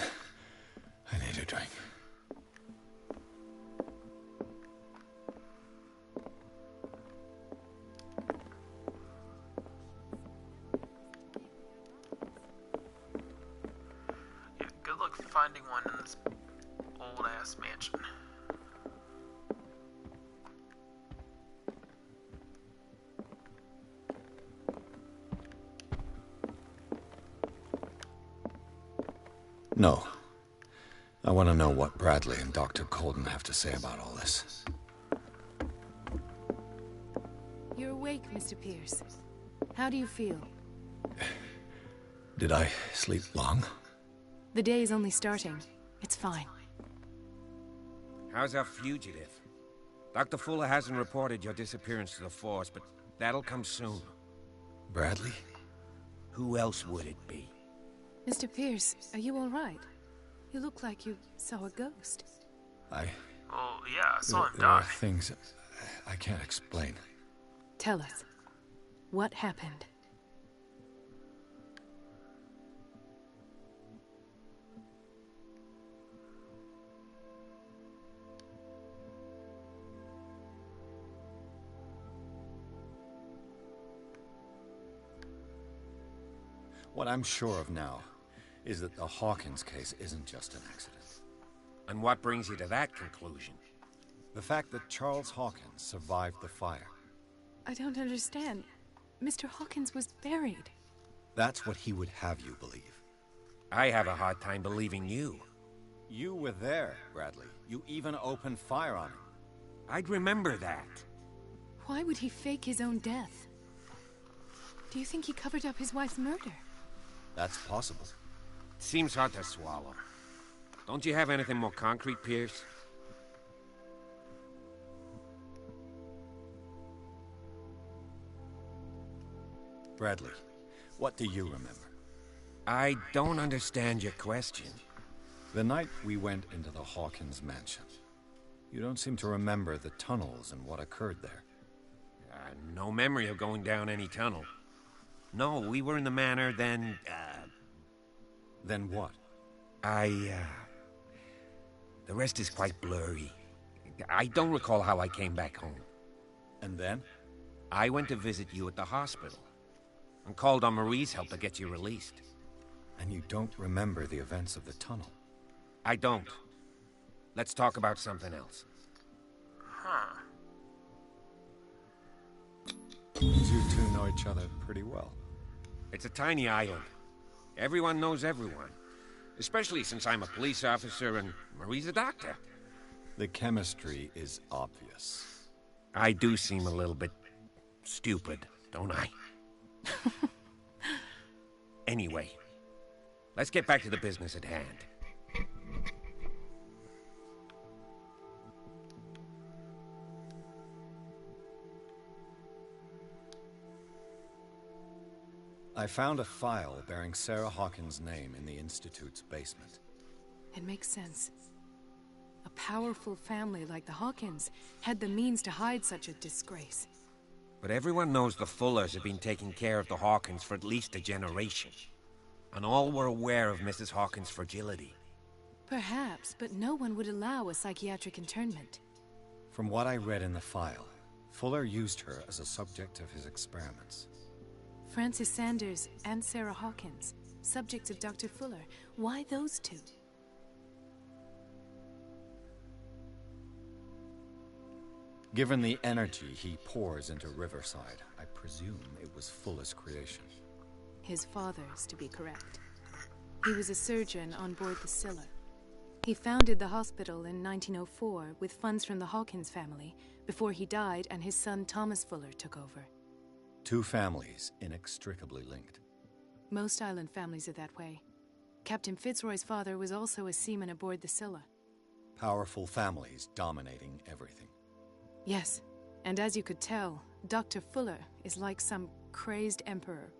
I need a drink.
Yeah, good luck finding one in this old-ass mansion.
No. I want to know what Bradley and Dr. Colden have to say about all this.
You're awake, Mr. Pierce. How do you feel?
Did I sleep long?
The day is only starting. It's fine.
How's our fugitive? Dr. Fuller hasn't reported your disappearance to the force, but that'll come soon.
Bradley?
Who else would it be?
Mr. Pierce, are you all right? You look like you saw a ghost.
Well, yeah, I saw him
There are
die.
things I can't explain.
Tell us. What happened?
What I'm sure of now is that the Hawkins case isn't just an accident.
And what brings you to that conclusion?
The fact that Charles Hawkins survived the fire.
I don't understand. Mr. Hawkins was buried.
That's what he would have you believe.
I have a hard time believing you.
You were there, Bradley. You even opened fire on him.
I'd remember that.
Why would he fake his own death? Do you think he covered up his wife's murder?
That's possible.
Seems hard to swallow. Don't you have anything more concrete, Pierce?
Bradley, what do you remember?
I don't understand your question.
The night we went into the Hawkins mansion. You don't seem to remember the tunnels and what occurred there.
No memory of going down any tunnel. No, we were in the manor, then,
Then what?
The rest is quite blurry. I don't recall how I came back home.
And then?
I went to visit you at the hospital. And called on Marie's help to get you released.
And you don't remember the events of the tunnel?
I don't. Let's talk about something else.
Huh.
You two know each other pretty well.
It's a tiny island. Everyone knows everyone. Especially since I'm a police officer and Marie's a doctor.
The chemistry is obvious.
I do seem a little bit stupid, don't I? Anyway, let's get back to the business at hand.
I found a file bearing Sarah Hawkins' name in the Institute's basement.
It makes sense. A powerful family like the Hawkins had the means to hide such a disgrace.
But everyone knows the Fullers have been taking care of the Hawkins for at least a generation. And all were aware of Mrs. Hawkins' fragility.
Perhaps, but no one would allow a psychiatric internment.
From what I read in the file, Fuller used her as a subject of his experiments.
Francis Sanders and Sarah Hawkins, subjects of Dr. Fuller. Why those two?
Given the energy he pours into Riverside, I presume it was Fuller's creation.
His father's, to be correct. He was a surgeon on board the Scylla. He founded the hospital in 1904 with funds from the Hawkins family before he died and his son Thomas Fuller took over.
Two families inextricably linked.
Most island families are that way. Captain Fitzroy's father was also a seaman aboard the Scylla.
Powerful families dominating everything.
Yes, and as you could tell, Dr. Fuller is like some crazed emperor.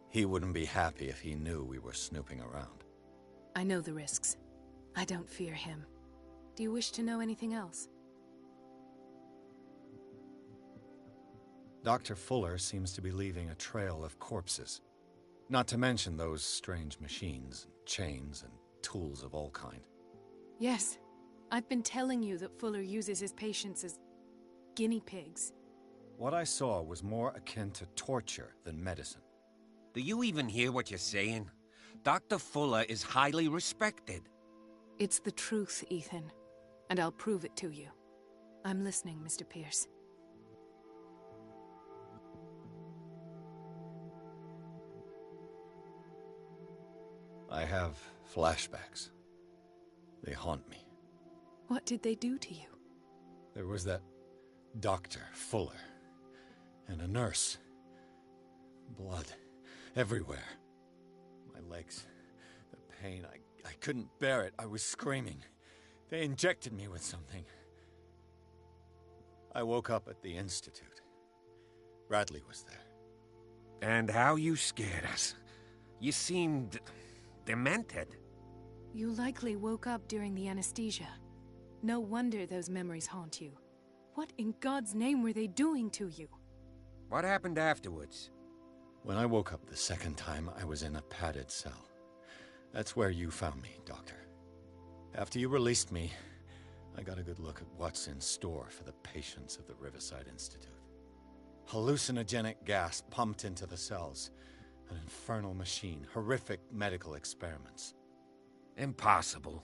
He wouldn't be happy if he knew we were snooping around.
I know the risks. I don't fear him. Do you wish to know anything else?
Dr. Fuller seems to be leaving a trail of corpses. Not to mention those strange machines, chains, and tools of all kind.
Yes. I've been telling you that Fuller uses his patients as guinea pigs.
What I saw was more akin to torture than medicine.
Do you even hear what you're saying? Dr. Fuller is highly respected.
It's the truth, Ethan. And I'll prove it to you. I'm listening, Mr. Pierce.
I have flashbacks. They haunt me.
What did they do to you?
There was that Dr. Fuller. And a nurse. Blood. Everywhere. My legs. The pain. I couldn't bear it. I was screaming. They injected me with something. I woke up at the Institute. Bradley was there.
And how you scared us. You seemed demented.
You likely woke up during the anesthesia. No wonder those memories haunt you. What in God's name were they doing to you?
What happened afterwards?
When I woke up the second time, I was in a padded cell. That's where you found me, Doctor. After you released me, I got a good look at what's in store for the patients of the Riverside Institute. Hallucinogenic gas pumped into the cells, An infernal machine, horrific medical experiments.
Impossible.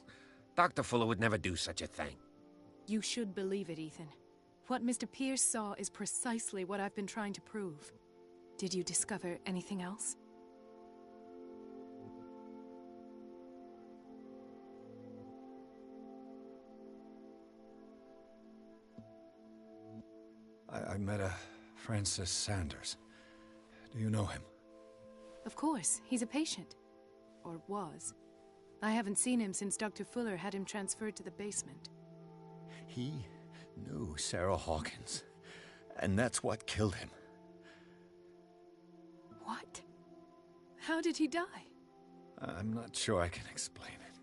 Dr. Fuller would never do such a thing.
You should believe it, Ethan. What Mr. Pierce saw is precisely what I've been trying to prove. Did you discover anything else?
I met a Francis Sanders. Do you know him?
Of course. He's a patient. Or was. I haven't seen him since Dr. Fuller had him transferred to the basement.
He knew Sarah Hawkins, and that's what killed him.
What? How did he die?
I'm not sure I can explain it.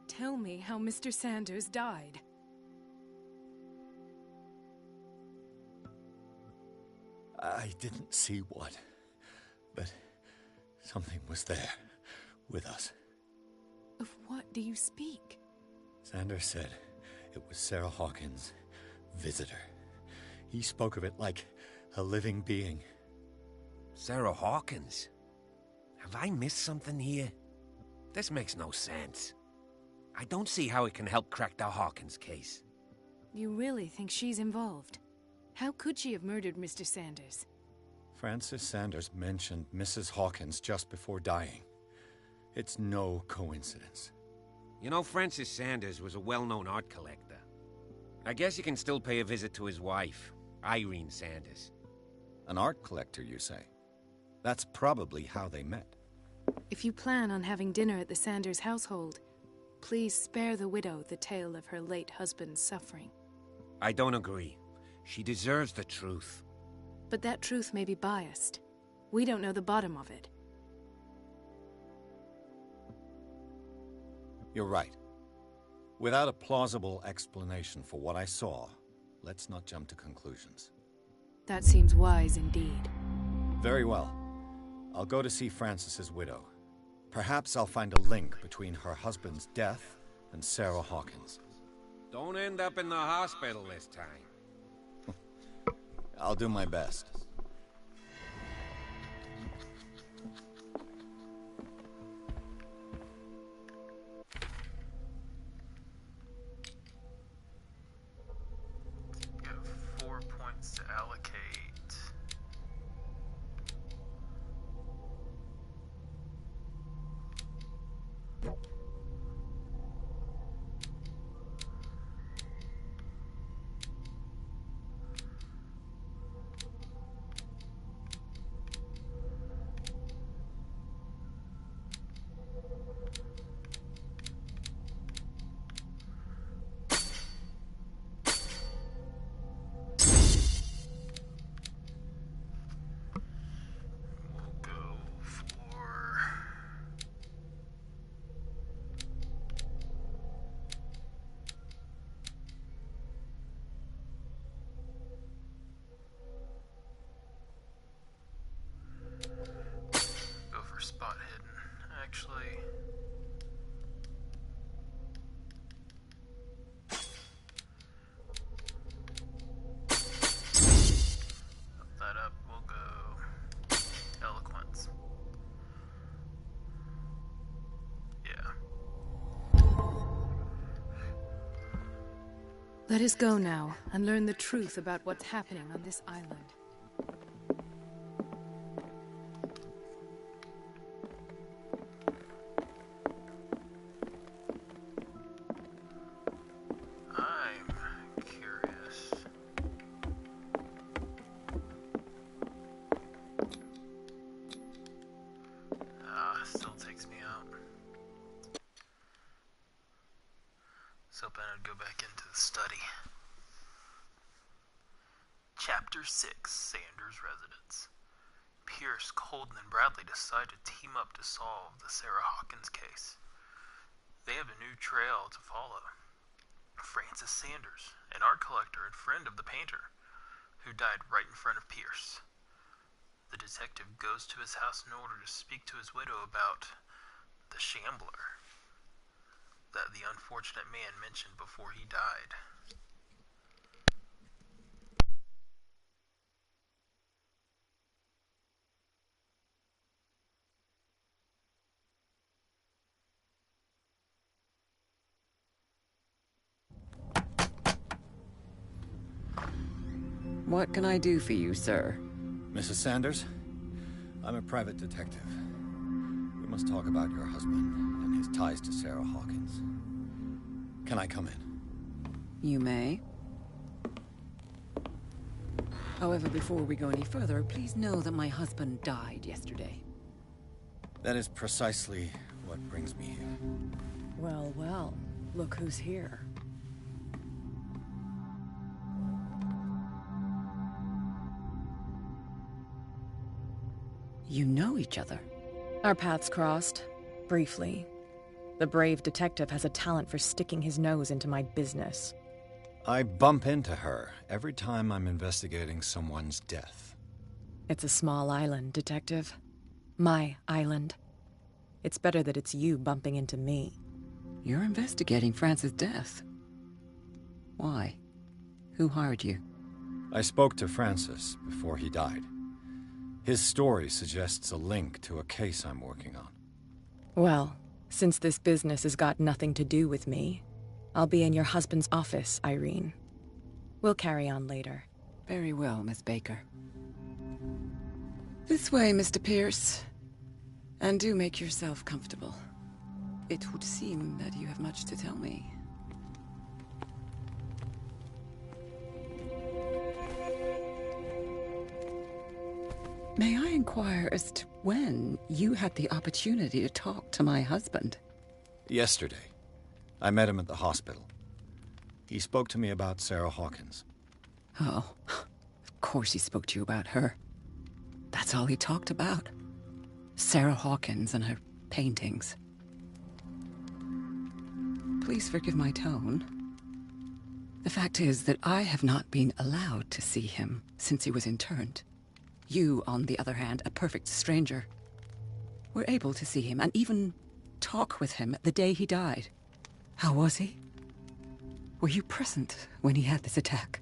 Tell me how Mr. Sanders died.
I didn't see what, but something was there, with us.
Of what do you speak?
Sanders said it was Sarah Hawkins' visitor. He spoke of it like a living being.
Sarah Hawkins? Have I missed something here? This makes no sense. I don't see how it can help crack the Hawkins case.
You really think she's involved? How could she have murdered Mr. Sanders?
Francis Sanders mentioned Mrs. Hawkins just before dying. It's no coincidence.
You know, Francis Sanders was a well-known art collector. I guess you can still pay a visit to his wife, Irene Sanders.
An art collector, you say? That's probably how they met.
If you plan on having dinner at the Sanders household, please spare the widow the tale of her late husband's suffering.
I don't agree. She deserves the truth.
But that truth may be biased. We don't know the bottom of it.
You're right. Without a plausible explanation for what I saw, let's not jump to conclusions.
That seems wise indeed.
Very well. I'll go to see Francis's widow. Perhaps I'll find a link between her husband's death and Sarah Hawkins.
Don't end up in the hospital this time.
I'll do my best.
You have 4 points to allocate. Spot hidden, actually. Up that up, we'll go eloquence. Yeah.
Let us go now and learn the truth about what's happening on this island.
Chapter 6, Sanders' Residence. Pierce, Colden, and Bradley decide to team up to solve the Sarah Hawkins case. They have a new trail to follow. Francis Sanders, an art collector and friend of the painter, who died right in front of Pierce. The detective goes to his house in order to speak to his widow about the Shambler that the unfortunate man mentioned before he died.
What can I do for you, sir?
Mrs. Sanders, I'm a private detective. We must talk about your husband and his ties to Sarah Hawkins. Can I come in?
You may. However, before we go any further, please know that my husband died yesterday.
That is precisely what brings me here.
Well, well, look who's here. You know each other?
Our paths crossed, briefly. The brave detective has a talent for sticking his nose into my business.
I bump into her every time I'm investigating someone's death.
It's a small island, Detective. My island. It's better that it's you bumping into me.
You're investigating Francis' death. Why? Who hired you?
I spoke to Francis before he died. His story suggests a link to a case I'm working on.
Well, since this business has got nothing to do with me, I'll be in your husband's office, Irene. We'll carry on later.
Very well, Miss Baker. This way, Mr. Pierce. And do make yourself comfortable. It would seem that you have much to tell me. May I inquire as to when you had the opportunity to talk to my husband?
Yesterday. I met him at the hospital. He spoke to me about Sarah Hawkins.
Oh, of course he spoke to you about her. That's all he talked about. Sarah Hawkins and her paintings. Please forgive my tone. The fact is that I have not been allowed to see him since he was interned. You, on the other hand, a perfect stranger, were able to see him and even talk with him the day he died. How was he? Were you present when he had this attack?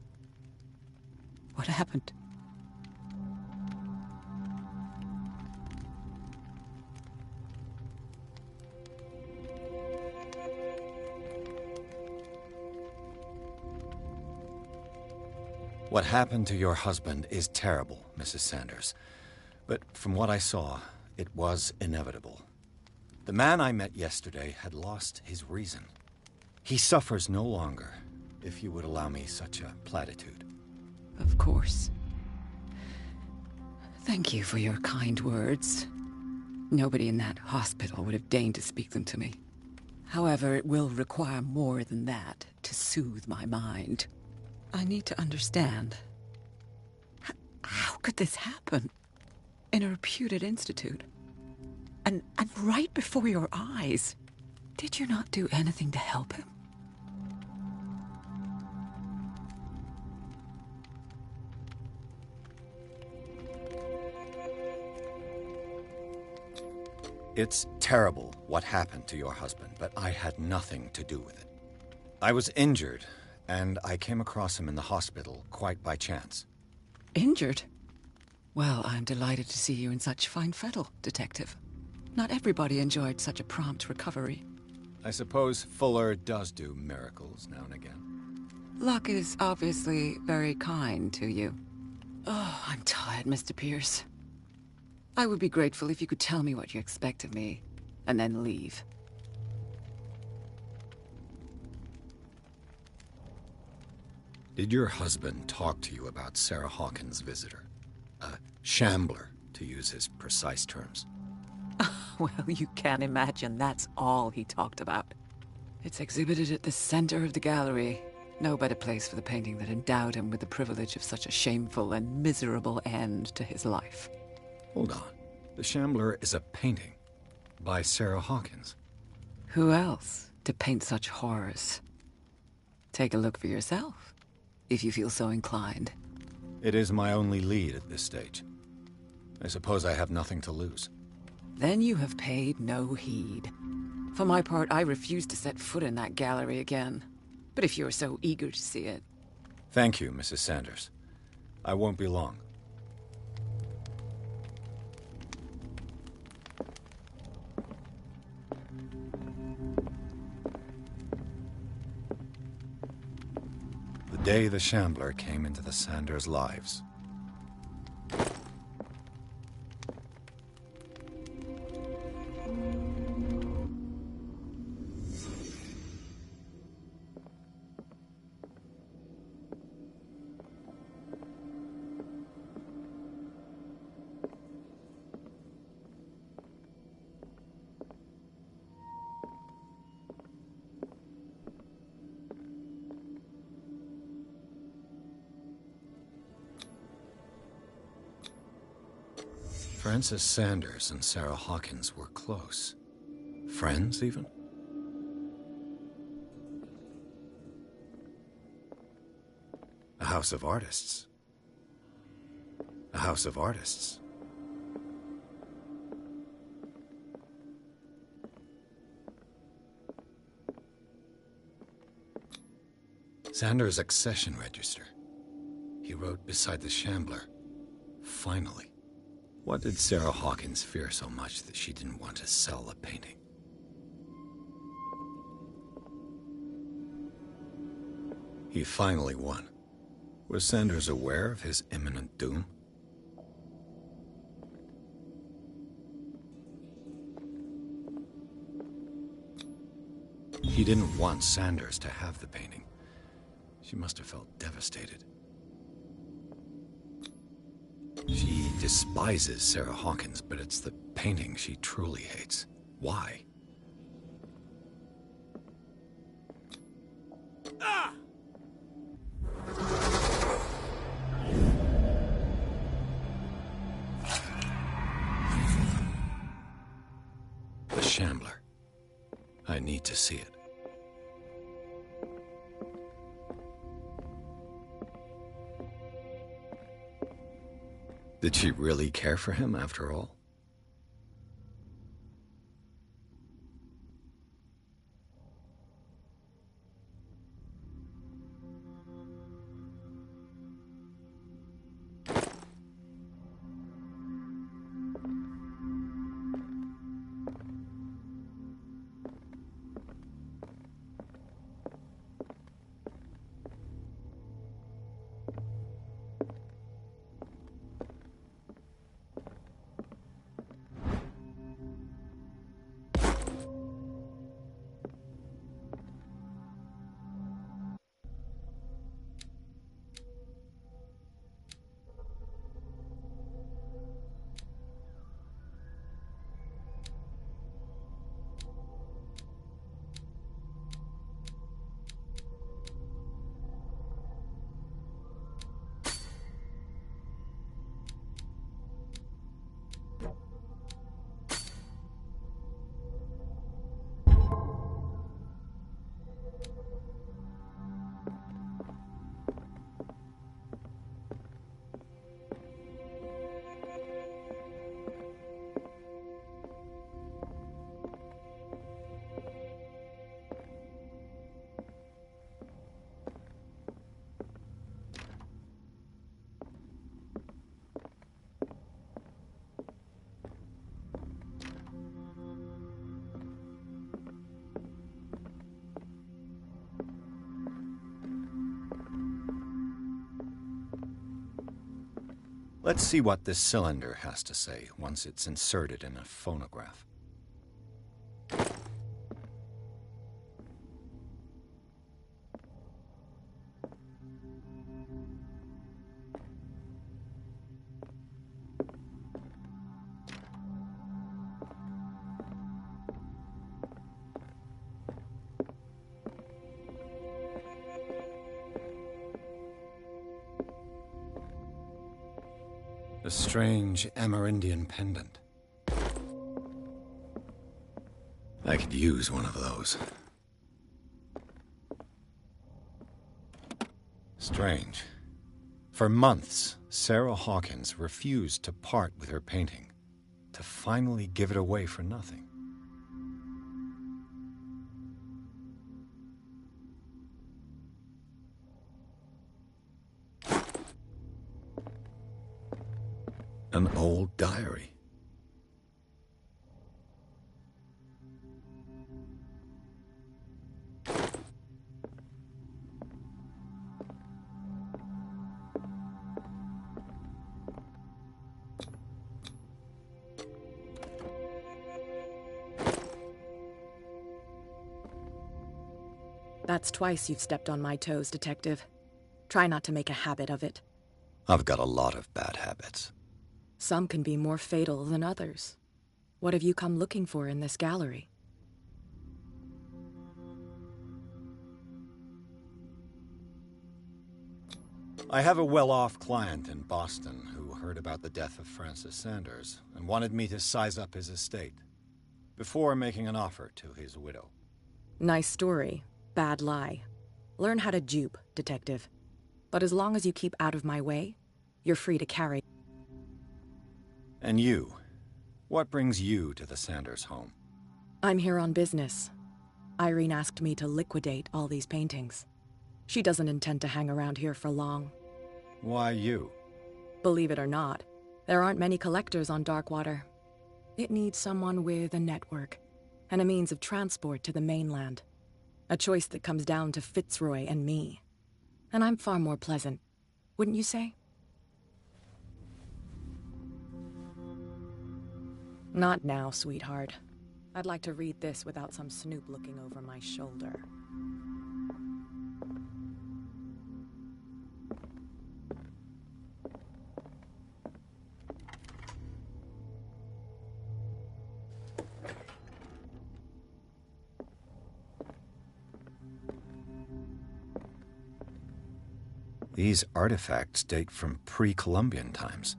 What happened?
What happened to your husband is terrible, Mrs. Sanders. But from what I saw, it was inevitable. The man I met yesterday had lost his reason. He suffers no longer, if you would allow me such a platitude.
Of course. Thank you for your kind words. Nobody in that hospital would have deigned to speak them to me. However, it will require more than that to soothe my mind. I need to understand. How could this happen? In a reputed institute? And right before your eyes? Did you not do anything to help him?
It's terrible what happened to your husband, but I had nothing to do with it. I was injured, and I came across him in the hospital quite by chance.
Injured? Well, I'm delighted to see you in such fine fettle, Detective. Not everybody enjoyed such a prompt recovery.
I suppose Fuller does do miracles now and again.
Luck is obviously very kind to you. Oh, I'm tired, Mr. Pierce. I would be grateful if you could tell me what you expect of me, and then leave.
Did your husband talk to you about Sarah Hawkins' visitor? A Shambler, to use his precise terms.
Well, you can imagine that's all he talked about. It's exhibited at the center of the gallery. No better place for the painting that endowed him with the privilege of such a shameful and miserable end to his life.
Hold on. The Shambler is a painting by Sarah Hawkins.
Who else to paint such horrors? Take a look for yourself, if you feel so inclined.
It is my only lead at this stage. I suppose I have nothing to lose.
Then you have paid no heed. For my part, I refuse to set foot in that gallery again. But if you're so eager to see it...
Thank you, Mrs. Sanders. I won't be long. The day the Shambler came into the Sanders' lives. Frances Sanders and Sarah Hawkins were close. Friends, even? A house of artists. A house of artists. Sanders' accession register. He wrote beside the Shambler, "Finally." What did Sarah Hawkins fear so much that she didn't want to sell the painting? He finally won. Was Sanders aware of his imminent doom? He didn't want Sanders to have the painting. She must have felt devastated. She despises Sarah Hawkins, but it's the painting she truly hates. Why? The Shambler. I need to see it. Did she really care for him after all? Let's see what this cylinder has to say once it's inserted in a phonograph. A strange Amerindian pendant. I could use one of those. Strange. For months, Sarah Hawkins refused to part with her painting, to finally give it away for nothing. An old diary.
That's twice you've stepped on my toes, Detective. Try not to make a habit of it.
I've got a lot of bad habits.
Some can be more fatal than others. What have you come looking for in this gallery?
I have a well-off client in Boston who heard about the death of Francis Sanders and wanted me to size up his estate before making an offer to his widow.
Nice story. Bad lie. Learn how to dupe, Detective. But as long as you keep out of my way, you're free to carry.
And you? What brings you to the Sanders home?
I'm here on business. Irene asked me to liquidate all these paintings. She doesn't intend to hang around here for long.
Why you?
Believe it or not, there aren't many collectors on Darkwater. It needs someone with a network and a means of transport to the mainland. A choice that comes down to Fitzroy and me. And I'm far more pleasant, wouldn't you say? Not now, sweetheart. I'd like to read this without some snoop looking over my shoulder.
These artifacts date from pre-Columbian times.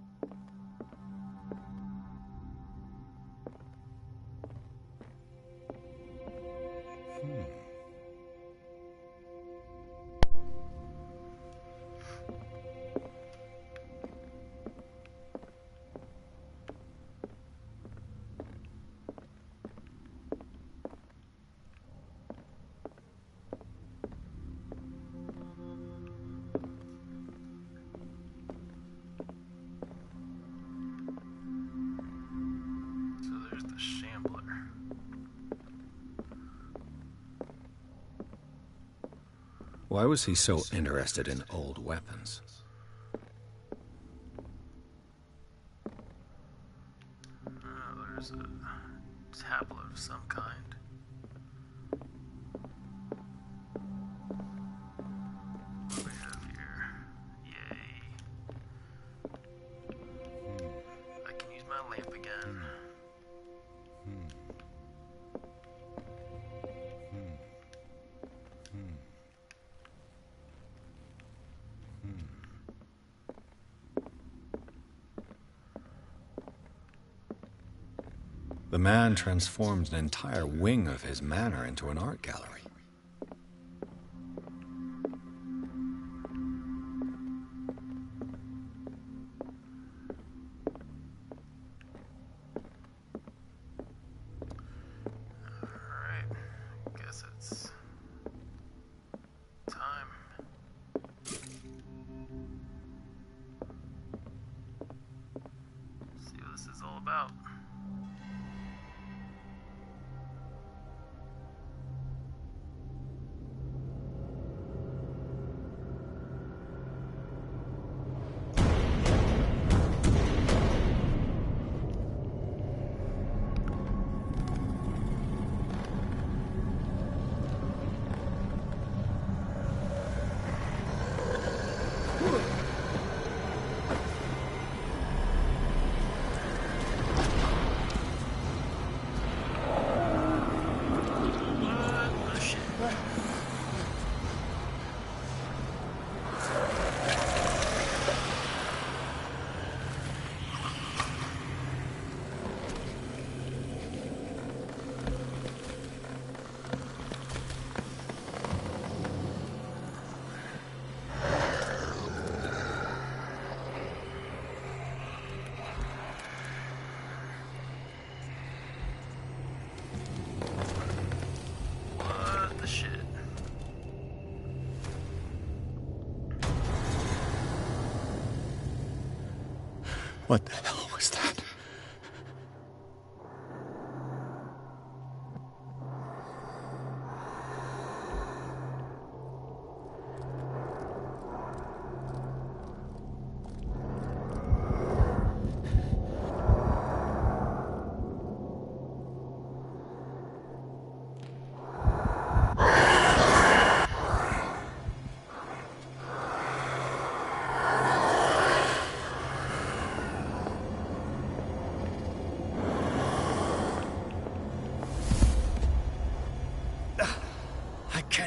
Shambler.
Why was he so interested in old weapons?
There's a tablet of some kind. What do we have here? Yay. I can use my lamp again.
The man transformed an entire wing of his manor into an art gallery.
Alright, guess it's time. See what this is all about.
What the hell was that?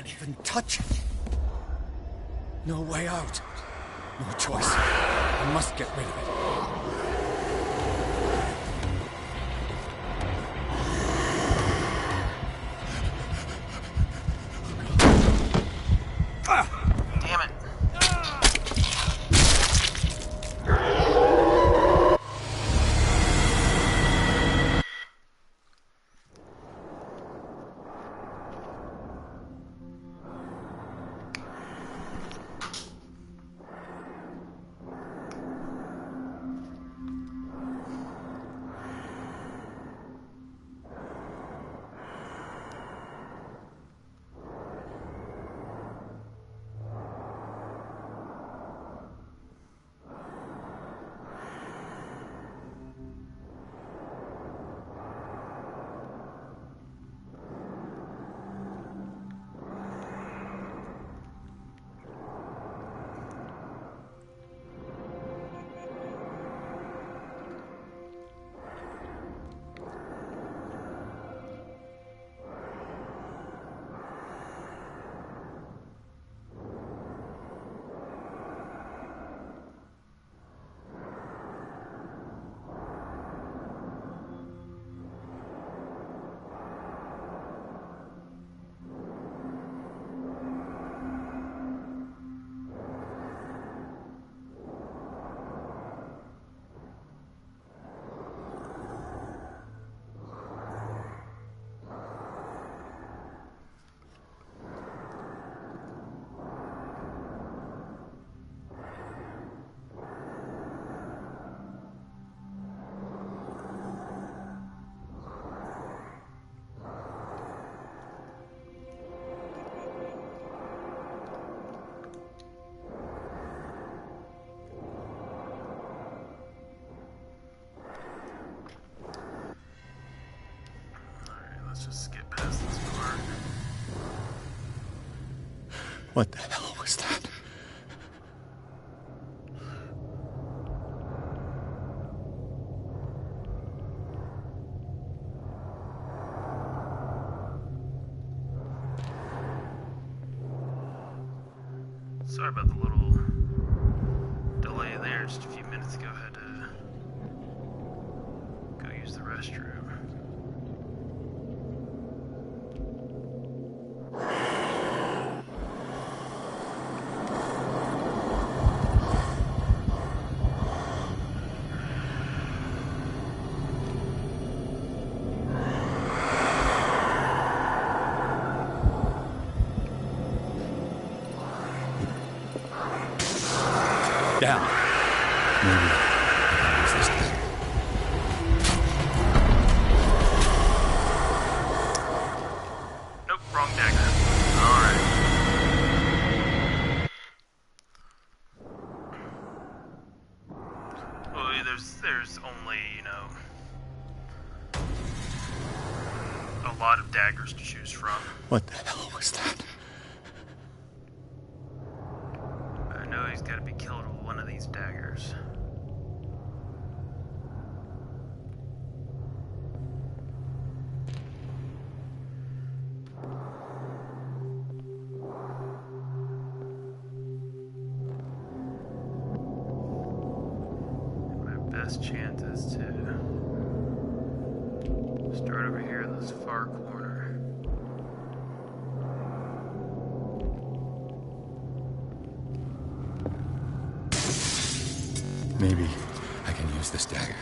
can't even touch it. No way out. No choice. I must get rid of it.
Damn it. Let's just skip past this part.
What the hell was that?
Sorry about the little delay there. Just a few minutes ago, I had to go use the restroom.
Down. Maybe I can use this thing.
Nope, wrong dagger. Alright. Well, there's only, a lot of daggers to choose from.
What the hell was that?
I know he's got to be killed with one of these daggers. My best chance is to start over here in this far corner.
Maybe I can use this dagger.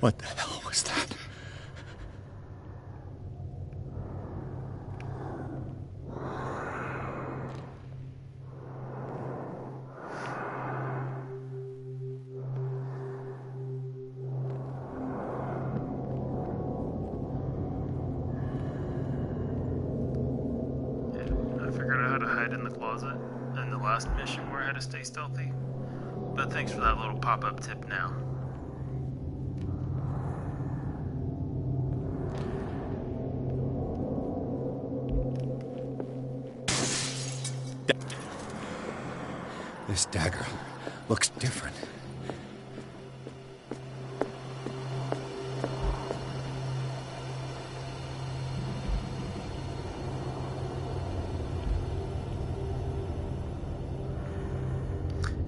What the hell was that?
I figured out how to hide in the closet in the last mission where I had to stay stealthy. But thanks for that little pop-up tip now.
This dagger looks different.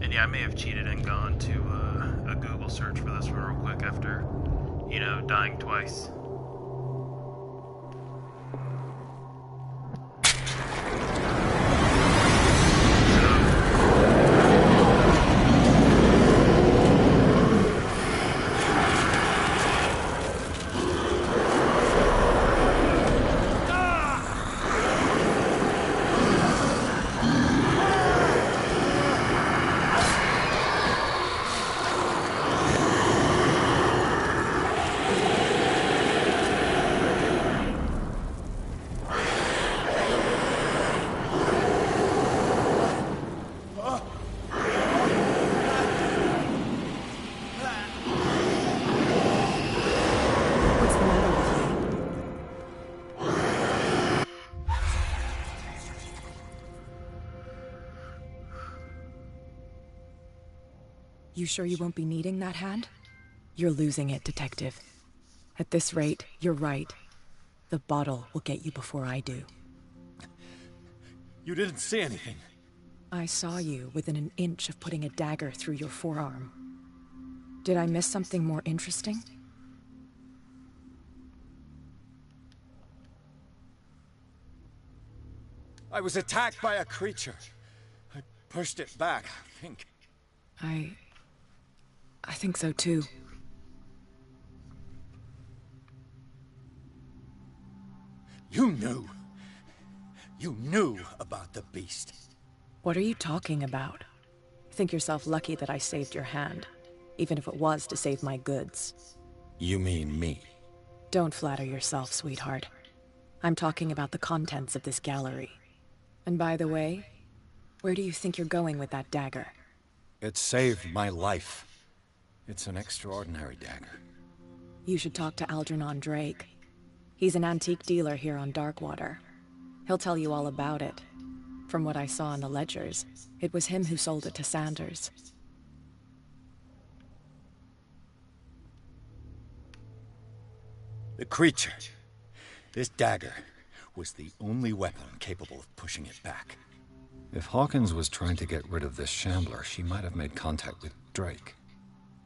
And yeah, I may have cheated and gone to a Google search for this one real quick after, you know, dying twice.
You sure you won't be needing that hand? You're losing it, Detective. At this rate, you're right. The bottle will get you before I do.
You didn't see anything.
I saw you within an inch of putting a dagger through your forearm. Did I miss something more interesting?
I was attacked by a creature. I pushed it back, I think.
I think so too.
You knew. You knew about the beast.
What are you talking about? Think yourself lucky that I saved your hand, even if it was to save my goods.
You mean me?
Don't flatter yourself, sweetheart. I'm talking about the contents of this gallery. And by the way, where do you think you're going with that dagger?
It saved my life. It's an extraordinary dagger.
You should talk to Algernon Drake. He's an antique dealer here on Darkwater. He'll tell you all about it. From what I saw in the ledgers, it was him who sold it to Sanders.
The creature. This dagger was the only weapon capable of pushing it back. If Hawkins was trying to get rid of this Shambler, she might have made contact with Drake.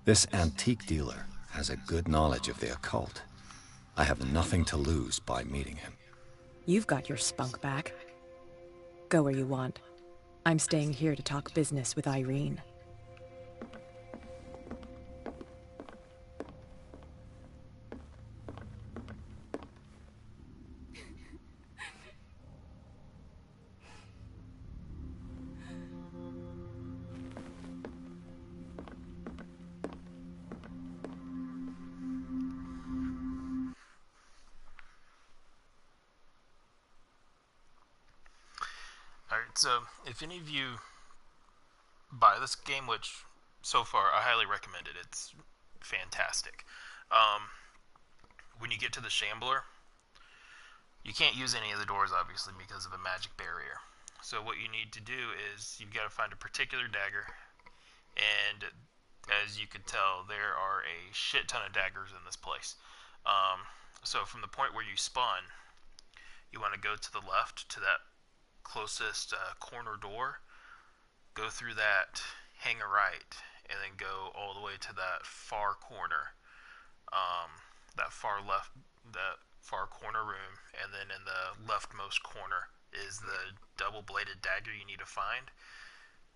This antique dealer has a good knowledge of the occult. I have nothing to lose by meeting him.
You've got your spunk back. Go where you want. I'm staying here to talk business with Irene.
Alright, so if any of you buy this game, which so far I highly recommend it, it's fantastic. When you get to the Shambler, you can't use any of the doors obviously because of a magic barrier. So what you need to do is you've got to find a particular dagger, and as you can tell, there are a shit ton of daggers in this place. So from the point where you spawn, you want to go to the left to that closest corner door, go through that, hang a right, and then go all the way to that far corner, that far left, that far corner room, and then in the leftmost corner is the double-bladed dagger you need to find.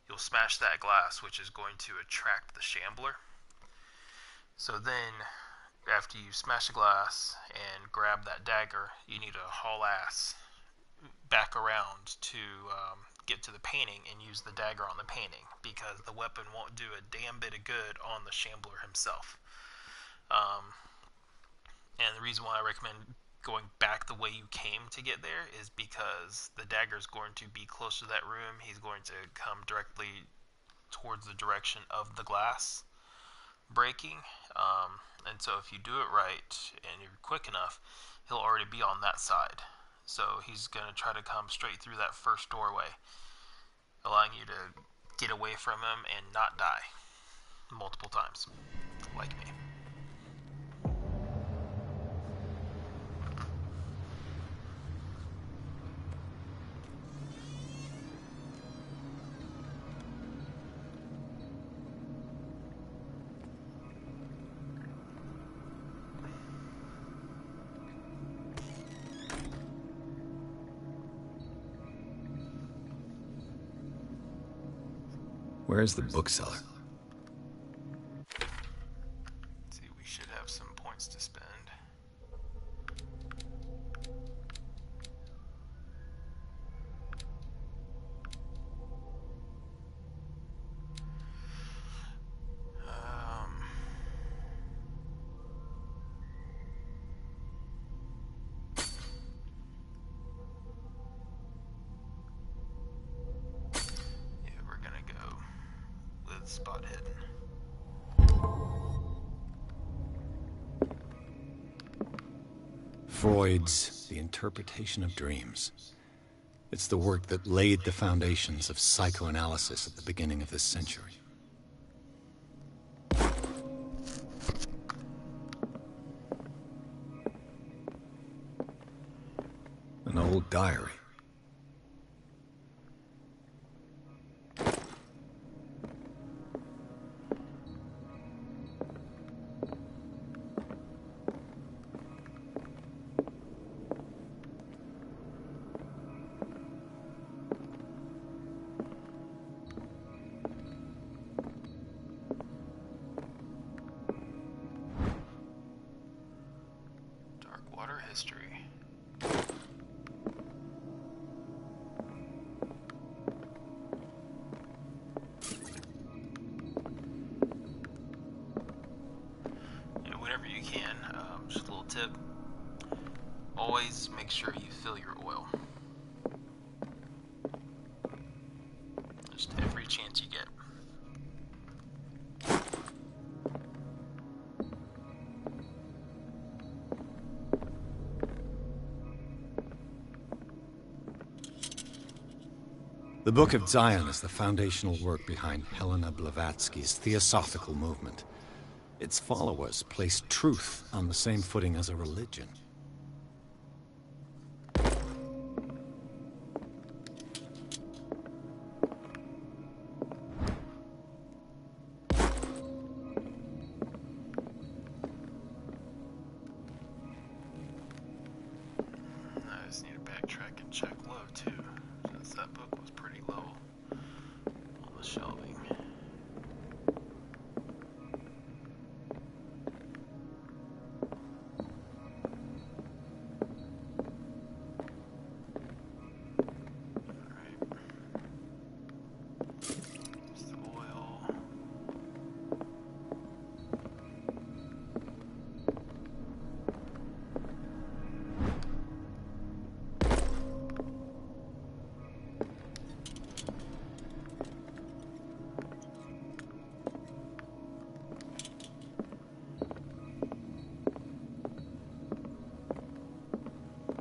You'll smash that glass, which is going to attract the Shambler. So then After you smash the glass and grab that dagger, you need to haul ass back around to get to the painting and use the dagger on the painting, because the weapon won't do a damn bit of good on the Shambler himself. And the reason why I recommend going back the way you came to get there is because the dagger is going to be close to that room. He's going to come directly towards the direction of the glass breaking. And so if you do it right and you're quick enough, he'll already be on that side. So he's going to try to come straight through that first doorway, allowing you to get away from him and not die multiple times, like me.
Where's the bookseller?
Let's see, we should have some points to spend. Spot hidden.
Freud's The Interpretation of Dreams. It's the work that laid the foundations of psychoanalysis at the beginning of this century. An old diary.
History. Whenever you can, just a little tip, always make sure you fill your oil. Just every chance you get.
The Book of Zion is the foundational work behind Helena Blavatsky's Theosophical movement. Its followers place truth on the same footing as a religion.
I just need to backtrack and check low too, since that book was pretty low on the shelving.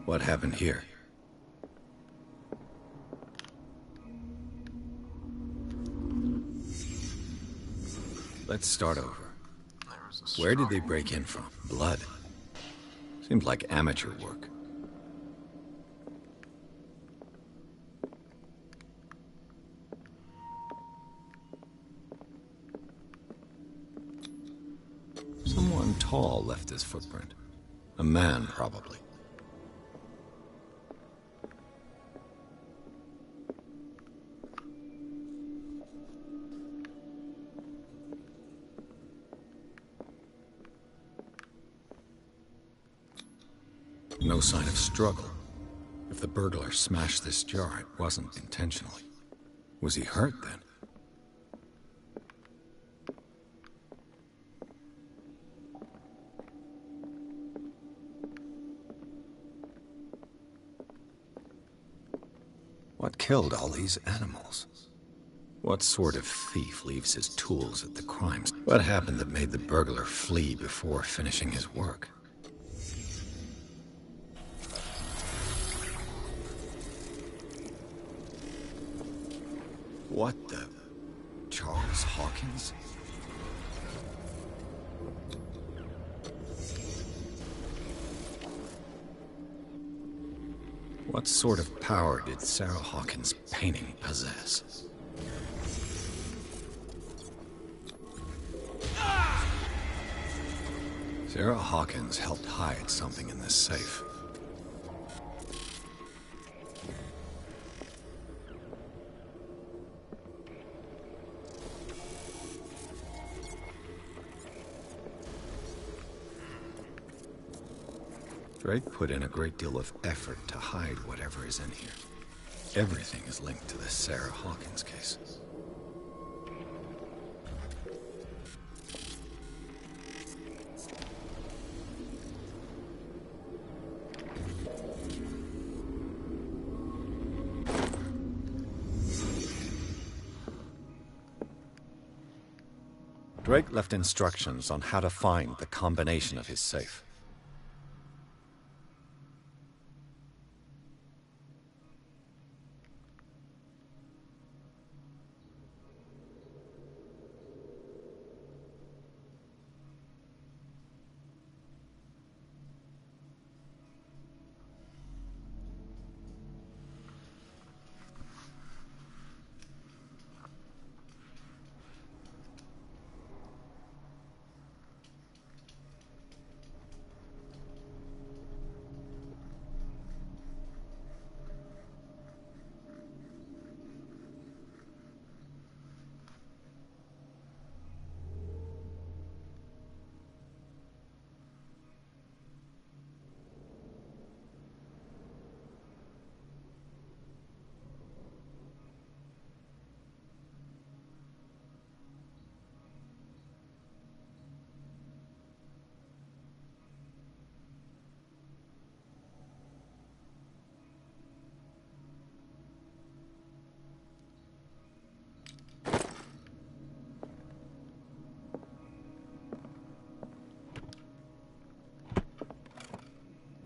What happened here? Let's start over. Where did they break in from? Blood. Seems like amateur work. Someone tall left his footprint. A man, probably. No sign of struggle. If the burglar smashed this jar, it wasn't intentionally. Was he hurt then? What killed all these animals? What sort of thief leaves his tools at the crime scene? What happened that made the burglar flee before finishing his work? What the... Charles Hawkins? What sort of power did Sarah Hawkins' painting possess? Sarah Hawkins helped hide something in this safe. Drake put in a great deal of effort to hide whatever is in here. Everything is linked to the Sarah Hawkins case. Drake left instructions on how to find the combination of his safe.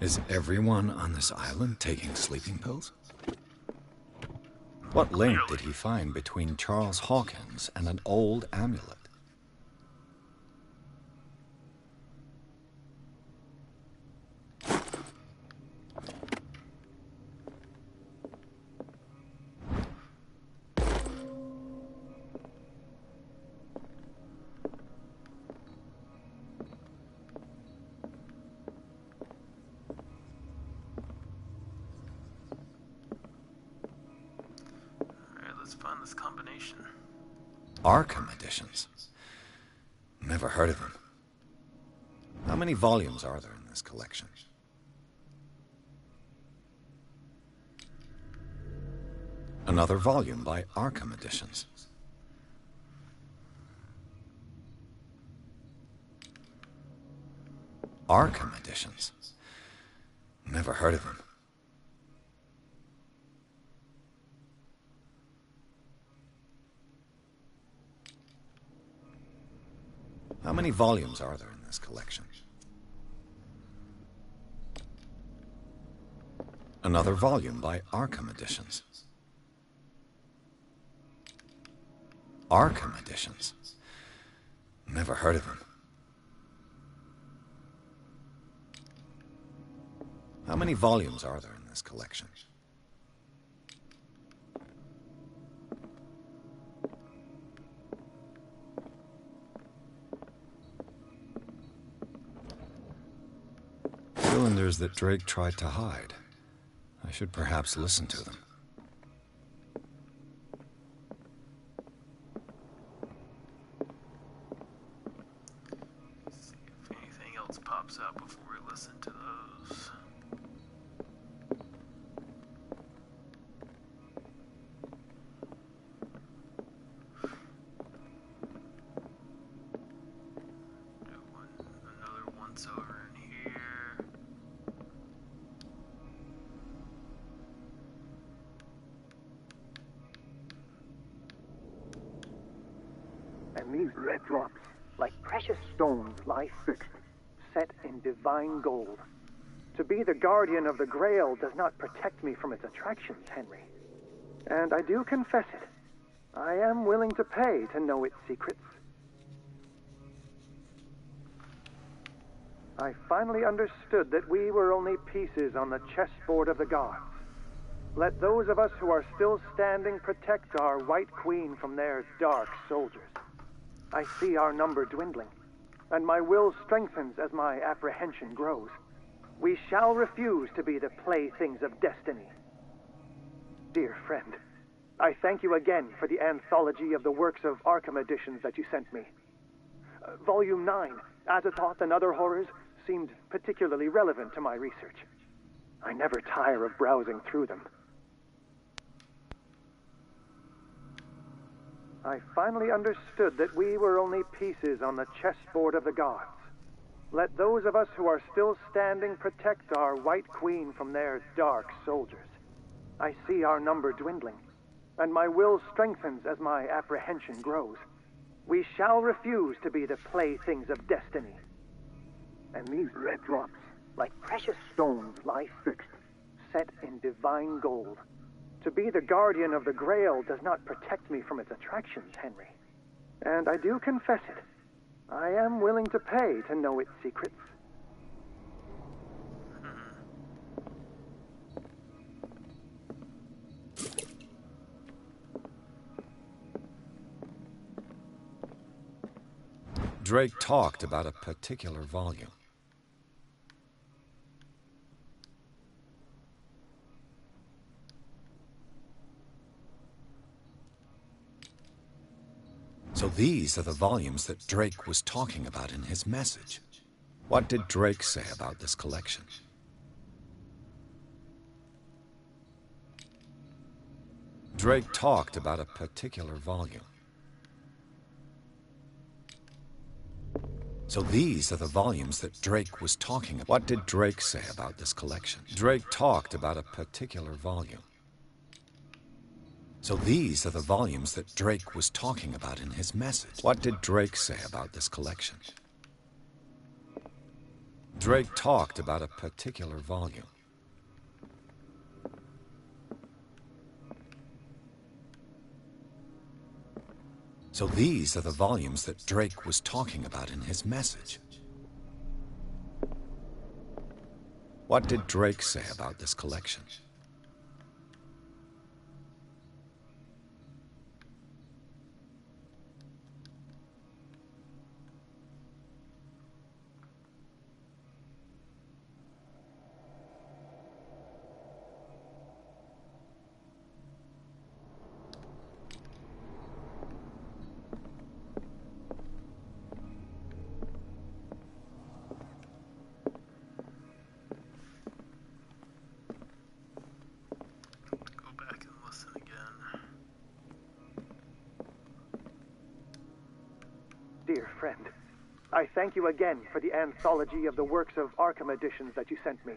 Is everyone on this island taking sleeping pills? What link did he find between Charles Hawkins and an old amulet?
This combination.
Arkham editions? Never heard of them. How many volumes are there in this collection? Another volume by Arkham Editions. Arkham Editions? Never heard of them. How many volumes are there in this collection? Another volume by Arkham Editions. Arkham Editions? Never heard of them. How many volumes are there in this collection? Cylinders that Drake tried to hide. I should perhaps listen to them.
See if anything else pops out before we listen to those.
And these red drops, like precious stones, lie fixed, set in divine gold. To be the guardian of the Grail does not protect me from its attractions, Henry. And I do confess it. I am willing to pay to know its secrets. I finally understood that we were only pieces on the chessboard of the gods. Let those of us who are still standing protect our White Queen from their dark soldiers. I see our number dwindling, and my will strengthens as my apprehension grows. We shall refuse to be the playthings of destiny. Dear friend, I thank you again for the anthology of the works of Arkham editions that you sent me. Volume 9, Azathoth and Other Horrors, seemed particularly relevant to my research. I never tire of browsing through them. I finally understood that we were only pieces on the chessboard of the gods. Let those of us who are still standing protect our White Queen from their dark soldiers. I see our number dwindling, and my will strengthens as my apprehension grows. We shall refuse to be the playthings of destiny. And these red drops, like precious stones, lie fixed, set in divine gold. To be the guardian of the Grail does not protect me from its attractions, Henry. And I do confess it. I am willing to pay to know its secrets.
Drake talked about a particular volume. So these are the volumes that Drake was talking about in his message. What did Drake say about this collection? Drake talked about a particular volume. So these are the volumes that Drake was talking about. What did Drake say about this collection? Drake talked about a particular volume. So these are the volumes that Drake was talking about in his message. What did Drake say about this collection? Drake talked about a particular volume. So these are the volumes that Drake was talking about in his message. What did Drake say about this collection?
Dear friend, I thank you again for the anthology of the works of Arkham editions that you sent me.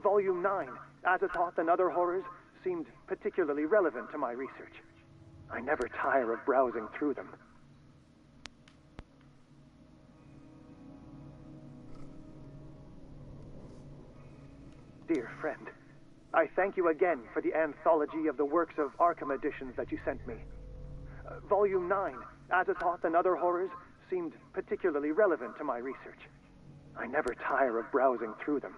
Volume 9, Azathoth and Other Horrors, seemed particularly relevant to my research. I never tire of browsing through them. Dear friend, I thank you again for the anthology of the works of Arkham editions that you sent me. Volume 9, Azathoth and Other Horrors, seemed particularly relevant to my research. I never tire of browsing through them.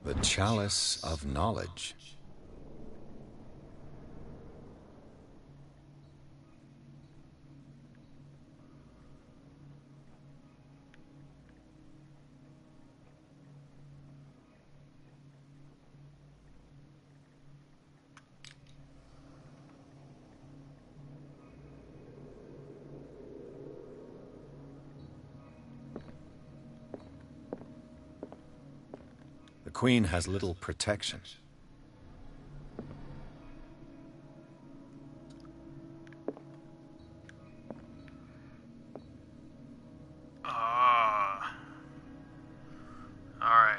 The Chalice of Knowledge. Queen has little protection.
Alright.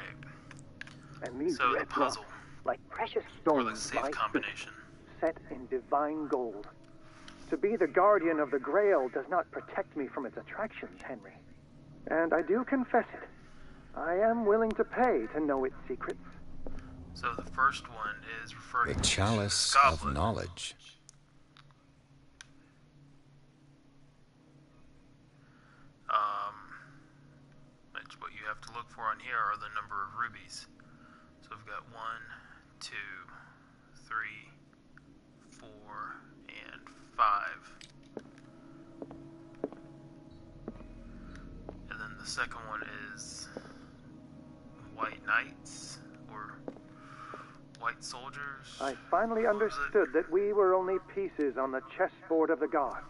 And these
So the
red
puzzle.
rocks, like precious
Or
stones,
the safe
lie
combination.
set in divine gold. To be the guardian of the Grail does not protect me from its attractions, Henry. And I do confess it. I am willing to pay to know its secrets.
So the first one is referring
The
to
Chalice
the
of
goblet.
Knowledge.
Which what you have to look for on here are the number of rubies. So we've got 1, 2, 3, 4, and 5. And then the second one is White Knights or White Soldiers.
I finally understood that we were only pieces on the chessboard of the gods.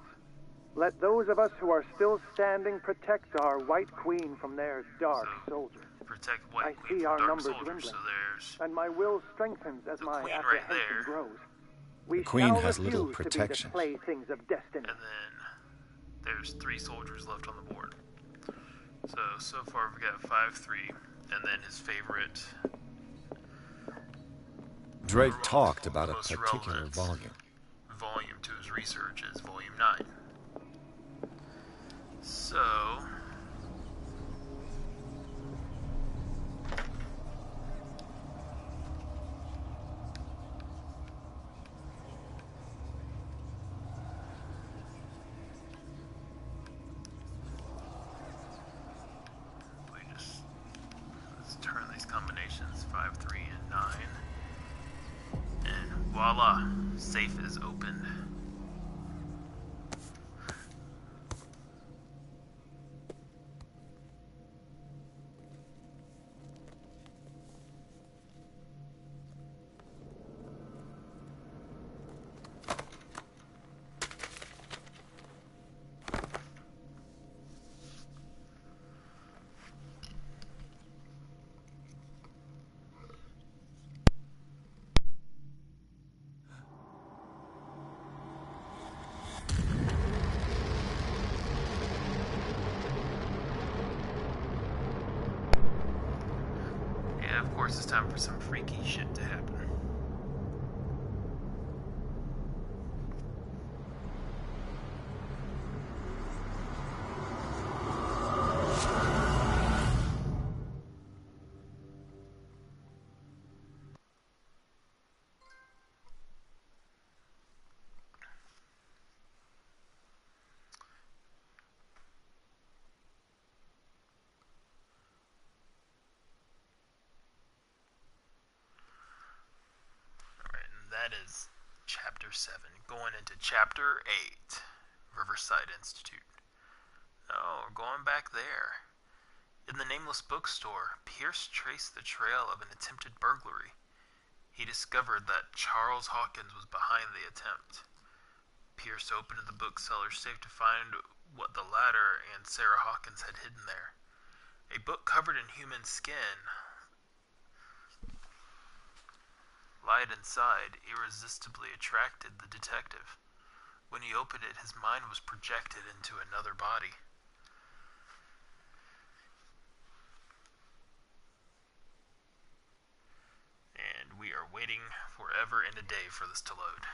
Let those of us who are still standing protect our White Queen from their dark soldiers.
Protect White
I
Queen
see
from
our
dark
numbers
soldiers.
dwindling,
So there's
and my will strengthens as my
Queen right
apprehension
there.
grows. We
The Queen
shall
has little
refuse
protection.
to be the playthings of destiny.
And then there's 3 soldiers left on the board. So far we've got 5-3, and then his favorite.
Drake talked about a
most
particular
relevant
volume.
To his research is volume 9. So let's turn these combinations 5, 3, and 9. And voila, safe is opened. Yeah, of course it's time for some freaky shit to happen. That is Chapter 7. Going into Chapter 8, Riverside Institute. Oh, we're going back there. In the nameless bookstore, Pierce traced the trail of an attempted burglary. He discovered that Charles Hawkins was behind the attempt. Pierce opened the bookseller's safe to find what the latter and Sarah Hawkins had hidden there. A book covered in human skin light inside irresistibly attracted the detective. When he opened it, his mind was projected into another body. And we are waiting forever and a day for this to load.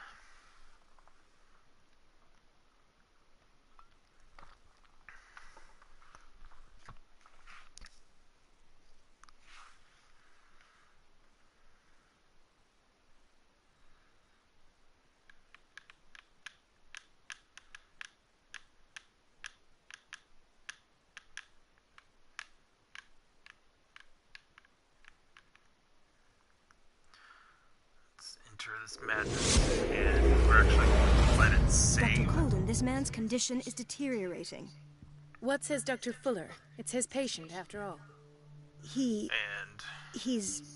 Enter this madness, and we're actually going to let it save.
Dr. Colden, this man's condition is deteriorating.
What says Dr. Fuller? It's his patient, after all.
He's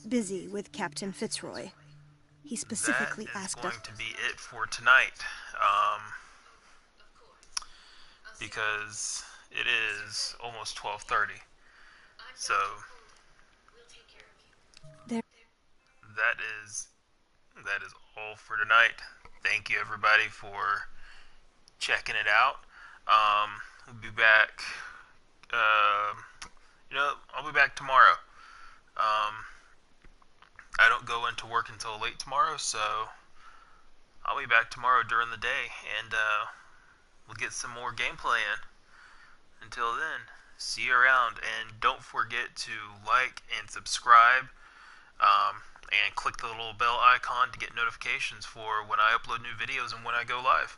busy with Captain Fitzroy. He specifically asked us...
That is going to be it for tonight. Because it is almost 12:30. So... that is all for tonight. Thank you everybody for checking it out. We'll be back. I'll be back tomorrow. I don't go into work until late tomorrow, so I'll be back tomorrow during the day, and we'll get some more gameplay in. Until then, see you around, and don't forget to like and subscribe, and click the little bell icon to get notifications for when I upload new videos and when I go live.